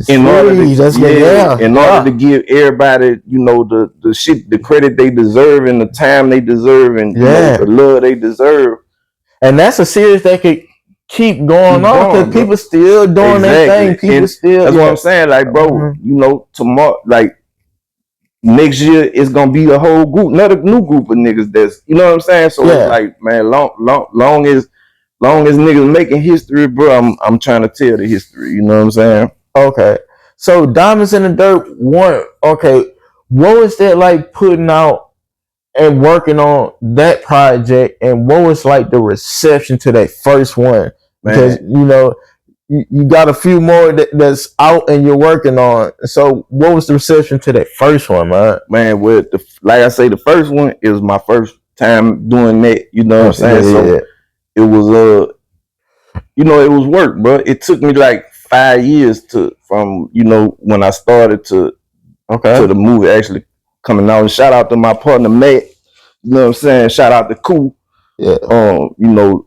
in order to give everybody, you know, the shit, the credit they deserve and the time they deserve and you know, the love they deserve. And that's a series that could keep going on because people still doing their thing. People still. That's what I'm saying. Like, bro, you know, tomorrow, like next year, it's gonna be a whole group, another new group of niggas. That's, you know what I'm saying. So it's like, man, long as niggas making history, bro, I'm trying to tell the history. You know what I'm saying? Okay. So Diamonds in the Dirt 1. Okay, what was that like putting out and working on that project, and what was like the reception to that first one? Because you know you got a few more that's out and you're working on. So what was the reception to that first one, man? Man, with like I say, the first one is my first time doing that. You know what I'm saying? So it was you know, it was work, bro. It took me like 5 years from you know, when I started to the movie actually coming out. And shout out to my partner Matt. You know what I'm saying? Shout out to Cool. Yeah. You know,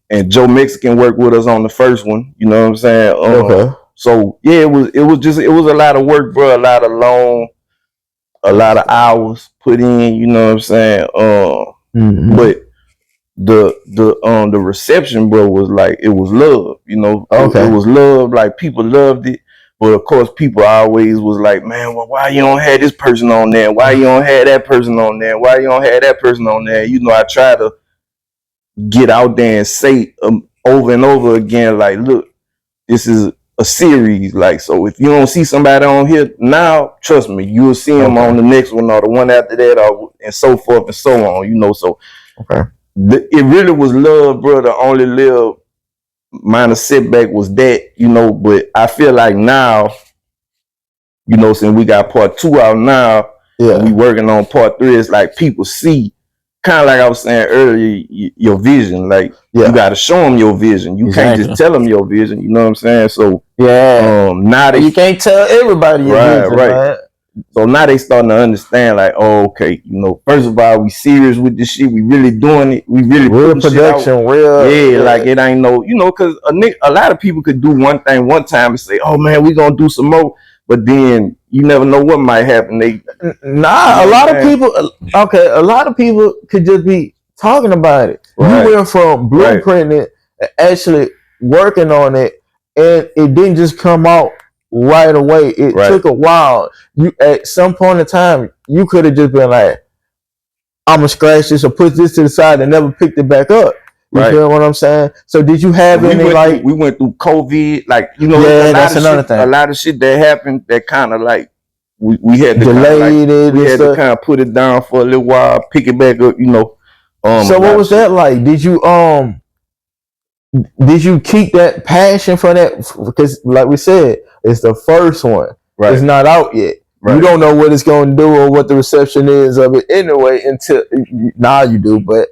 and Joe Mexican worked with us on the first one. You know what I'm saying? So yeah, it was a lot of work, bro. A lot of hours put in. You know what I'm saying? But the reception, bro, was like, it was love. You know, it was love. Like, people loved it. But of course, people always was like, man, well, why you don't have this person on there? Why you don't have that person on there? Why you don't have that person on there? You know, I try to get out there and say over and over again, like, look, this is a series. Like, so if you don't see somebody on here now, trust me, you'll see them on the next one or the one after that, and so forth and so on. You know, so it really was love, bro. The only little minor setback was that, you know, but I feel like now, you know, since we got part 2 out now, and we working on part 3, it's like people see, kind of like I was saying earlier, your vision. Like, you got to show them your vision. You can't just tell them your vision. You know what I'm saying? So now you can't tell everybody your vision, right? So now they starting to understand, like, oh, okay, you know, first of all, we serious with this shit. We really doing it. We really real production, like, it ain't no, you know, because a lot of people could do one thing one time and say, oh man, we gonna do some more, but then you never know what might happen. A lot of people could just be talking about it. You went from blueprinting to actually working on it, and it didn't just come out right away. It took a while. You, at some point in time, you could have just been like, I'm gonna scratch this or put this to the side and never picked it back up. You feel what I'm saying? So did you have we went through COVID, like, you know, that's another thing. A lot of shit that happened that kind of like we had to delayed it. We had to kind of put it down for a little while, pick it back up, you know. So what was that like? Did you keep that passion for that? Because like we said, it's the first one. It's not out yet. You don't know what it's going to do or what the reception is of it anyway until now you do. But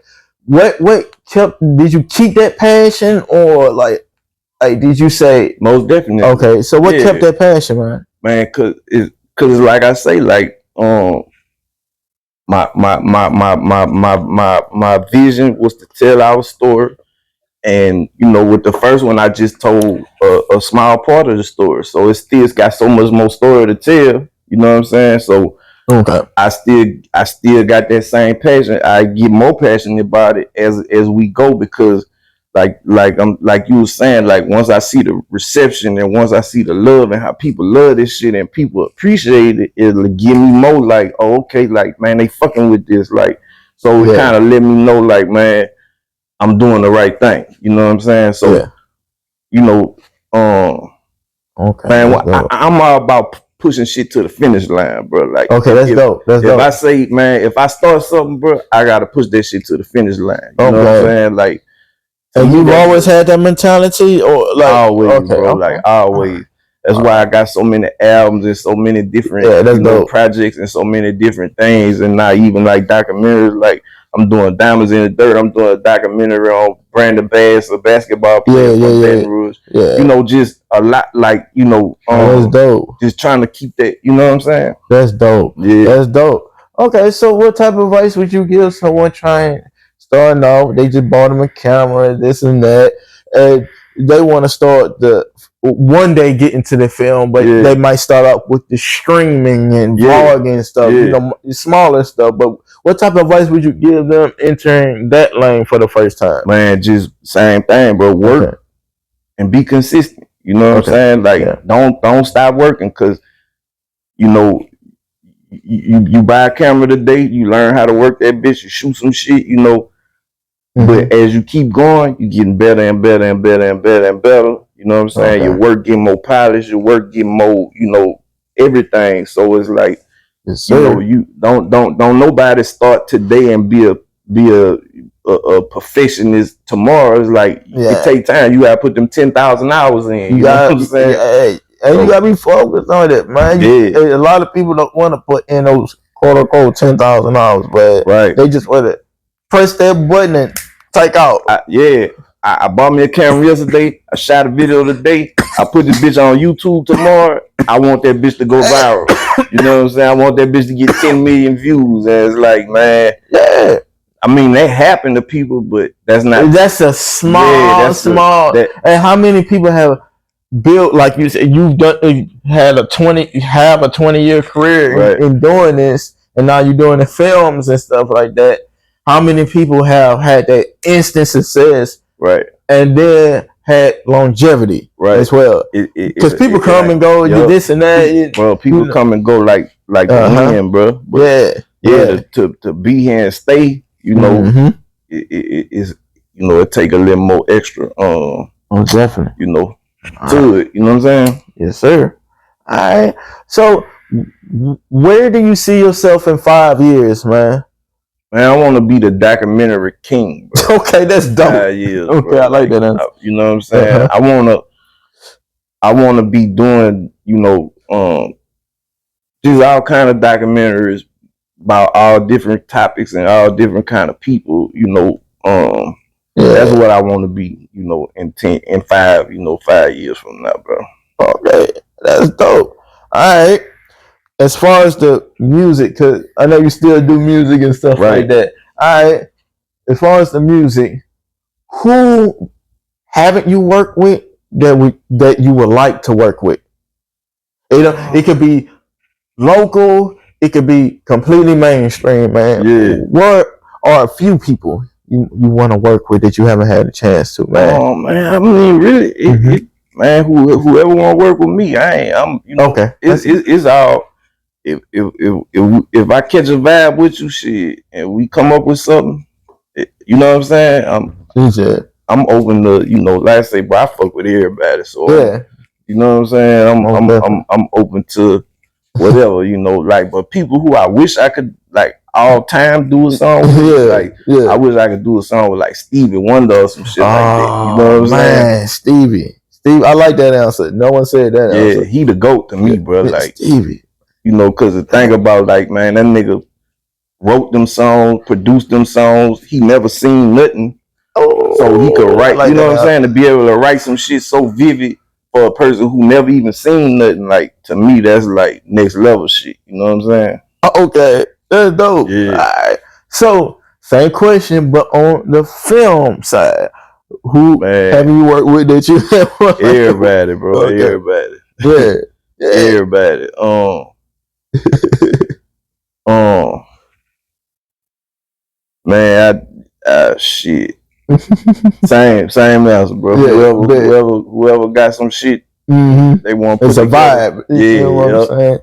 did you keep that passion, or like did you say? Most definitely. Okay, so what kept that passion, man? Man, cause like I say, like my vision was to tell our story. And, you know, with the first one, I just told a small part of the story. So it still got so much more story to tell. You know what I'm saying? So I still got that same passion. I get more passionate about it as we go, because like you were saying, like, once I see the reception and once I see the love and how people love this shit and people appreciate it, it'll give me more like, oh, okay, like, man, they fucking with this. Like, so it kind of let me know, like, man, I'm doing the right thing. You know what I'm saying? So, you know, man, I'm all about pushing shit to the finish line, bro. Like, that's dope. That's dope. If I say, man, if I start something, bro, I gotta push that shit to the finish line. You know what I'm saying? Like, and you've always had that mentality, or like always, bro? Like, always. That's why I got so many albums and so many different projects and so many different things, and not even like documentaries. Like, I'm doing Diamonds in the Dirt. I'm doing a documentary on Brandon Bass, a basketball player from Baton Rouge. You know, just a lot, like, you know, that's dope. Just trying to keep that, you know what I'm saying? That's dope. Yeah, that's dope. Okay, so what type of advice would you give someone trying starting off. They just bought them a camera, this and that, and they want to start one day get into the film, but they might start out with the streaming and vlogging and stuff, smaller stuff. But what type of advice would you give them entering that lane for the first time? Man, just same thing, bro. Work and be consistent. You know what I'm saying? Like, don't stop working, because you buy a camera today, you learn how to work that bitch, you shoot some shit, But as you keep going, you're getting better and better and better and better and better. You know what I'm saying? Your work getting more polished, your work getting more, everything. So it's like, you don't nobody start today and be a perfectionist tomorrow. It's like it take time. You gotta put them 10,000 hours in. You know what I'm saying? And you gotta be focused on it, man. A lot of people don't want to put in those quote unquote 10,000 hours, but they just want to press that button and take out. I bought me a camera yesterday. I shot a video today. I put this bitch on YouTube tomorrow. I want that bitch to go viral. You know what I'm saying? I want that bitch to get 10 million views. And it's like, man, I mean, that happened to people, but that's not. That's a small. And how many people have built, like you said, have a 20-year career in doing this, and now you're doing the films and stuff like that. How many people have had that instant success, and then had longevity, as well? Because people come and go, this and that. Well, people come and go like the wind, bro. But to be here and stay, it take a little more extra. Definitely. To it. You know what I'm saying? Yes, sir. All right. So, where do you see yourself in 5 years, man? Man, I want to be the documentary king, bro. Okay, that's dope. 5 years, okay, bro. I like that. You know what I'm saying? I wanna be doing, just all kind of documentaries about all different topics and all different kind of people. That's what I want to be. In 5 years from now, bro. Okay, that's dope. All right. As far as the music, because I know you still do music and stuff like that. All right. As far as the music, who haven't you worked with that you would like to work with? It could be local. It could be completely mainstream, man. Yeah. What are a few people you want to work with that you haven't had a chance to, man? Oh man, I mean, really, man, whoever want to work with me, okay. It's all. If I catch a vibe with you, shit, and we come up with something, you know what I'm saying? I'm open to, like I say, bro, I fuck with everybody, so you know what I'm saying? I'm open to whatever, but people who I wish I could all time do a song with, I wish I could do a song with like Stevie Wonder or some shit like that. You know what I'm saying? Stevie, I like that answer. No one said that answer. He the GOAT to me, bro. Like Stevie. Because the thing about, man, that nigga wrote them songs, produced them songs. He never seen nothing. So he could write, what I'm saying? To be able to write some shit so vivid for a person who never even seen nothing, to me, that's like next level shit. You know what I'm saying? Okay, that's dope. Yeah. All right. So, same question, but on the film side, who have you worked with that you have worked with? Everybody, bro. Okay. Everybody. Yeah. Everybody. Man, shit. same answer, bro. Whoever got some shit, they want to put it's a vibe. You know what I'm saying?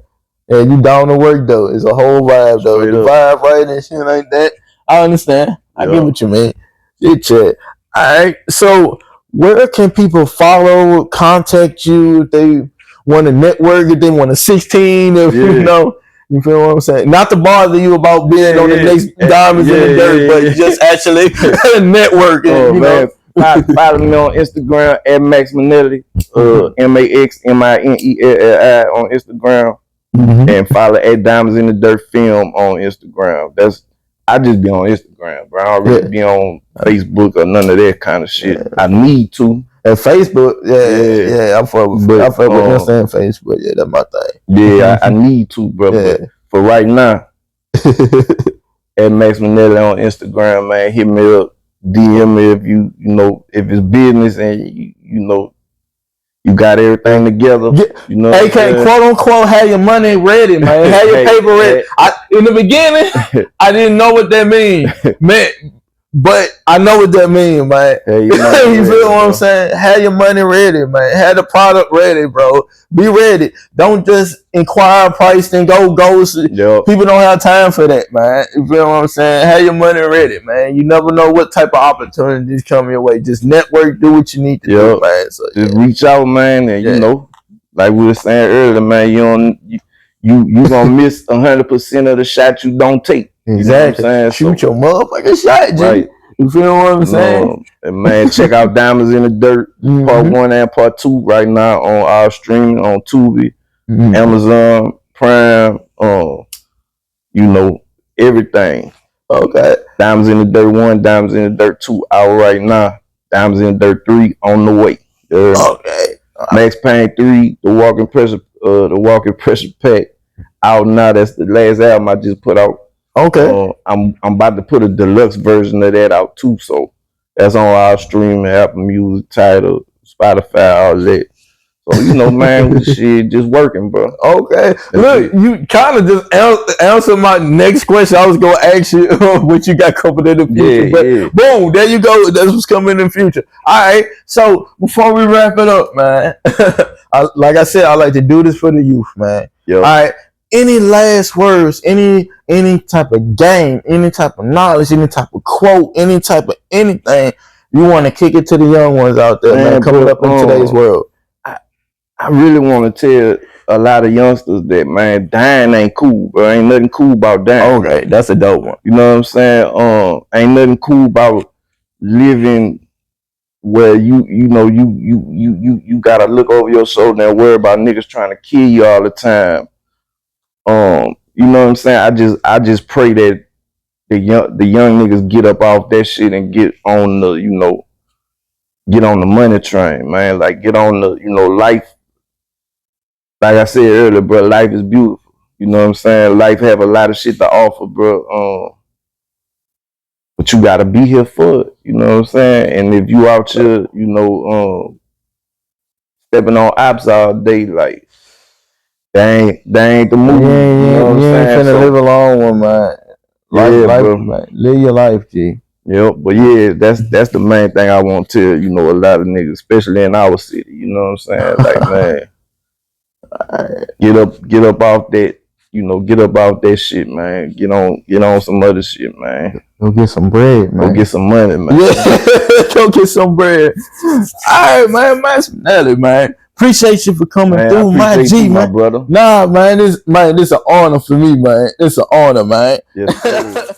And you down to work though. It's a whole vibe though. The vibe right and shit like that. I understand. I get what you mean. Good chat. All right. So where can people follow, contact you if they want to network, if they want a 16, if you feel what I'm saying? Not to bother you about being on the next diamonds in the dirt, but just actually networking. Man. Follow me on Instagram at Max Minelli, MaxMinelli on Instagram, and follow at Diamonds in the Dirt Film on Instagram. I just be on Instagram, bro. I don't really be on Facebook or none of that kind of shit. I need to. And Facebook, I fuck with Insta and Facebook. Yeah, that's my thing. Yeah, I need to, bro. But for right now, at Max Minelli on Instagram, man. Hit me up, DM me if you know if it's business and you know you got everything together. You know, hey, can't quote unquote have your money ready, man. Have your paper ready. In the beginning, I didn't know what that means, man. But I know what that means, man. Hey, you feel what I'm saying? Have your money ready, man. Have the product ready, bro. Be ready. Don't just inquire price and go. Yep. People don't have time for that, man. You feel what I'm saying? Have your money ready, man. You never know what type of opportunities come your way. Just network, do what you need to do, man. So, just reach out, man, and you know, like we were saying earlier, man, you gonna miss 100% of the shots you don't take. Exactly. You know what I'm saying? Shoot your motherfucking shot, G. Right. You feel what I'm saying? And man, check out Diamonds in the Dirt, part 1 and part 2 right now on our streaming on Tubi, Amazon Prime, you know, everything. Okay. Diamonds in the Dirt 1, Diamonds in the Dirt 2 out right now. Diamonds in the Dirt 3 on the way. Okay. Max Payne 3, the Walking Pressure Pack out now. That's the last album I just put out. Okay. I'm about to put a deluxe version of that out too, so that's on our streaming, Apple Music, Tidal, Spotify, all that. So you know, man, shit just working, bro. Okay. Look, you kind of just answered my next question. I was gonna ask you what you got coming in the future, but boom, there you go. That's what's coming in the future. All right. So before we wrap it up, man, like I said, I like to do this for the youth, man. Yep. All right. Any last words, any type of game, any type of knowledge, any type of quote, any type of anything you want to kick it to the young ones out there, man, coming up in today's world? I really want to tell a lot of youngsters that, man, dying ain't cool, bro. Ain't nothing cool about dying. Okay, that's a dope one. You know what I'm saying? Ain't nothing cool about living where you gotta look over your shoulder and worry about niggas trying to kill you all the time. You know what I'm saying? I just pray that the young niggas get up off that shit and get on the, you know, get on the money train, man. Like get on the, you know, life. Like I said earlier, bro, life is beautiful. You know what I'm saying? Life have a lot of shit to offer, bro. But you gotta be here for it. You know what I'm saying? And if you out here, you know, stepping on ops all day, like they ain't the move. You know what I'm saying? You ain't finna live a long one, man. Life, bro. Man. Live your life, G. Yep, but yeah, that's the main thing I want to tell, you know, a lot of niggas, especially in our city. You know what I'm saying? Like, man, get up off that, you know, get up off that shit, man. Get on some other shit, man. Go get some bread, man. Go get some money, man. Yeah, go get some bread. All right, man, Minelli, man. Appreciate you for coming through, my G, man. My brother. Nah, man, this an honor for me, man. It's an honor, man. Yes,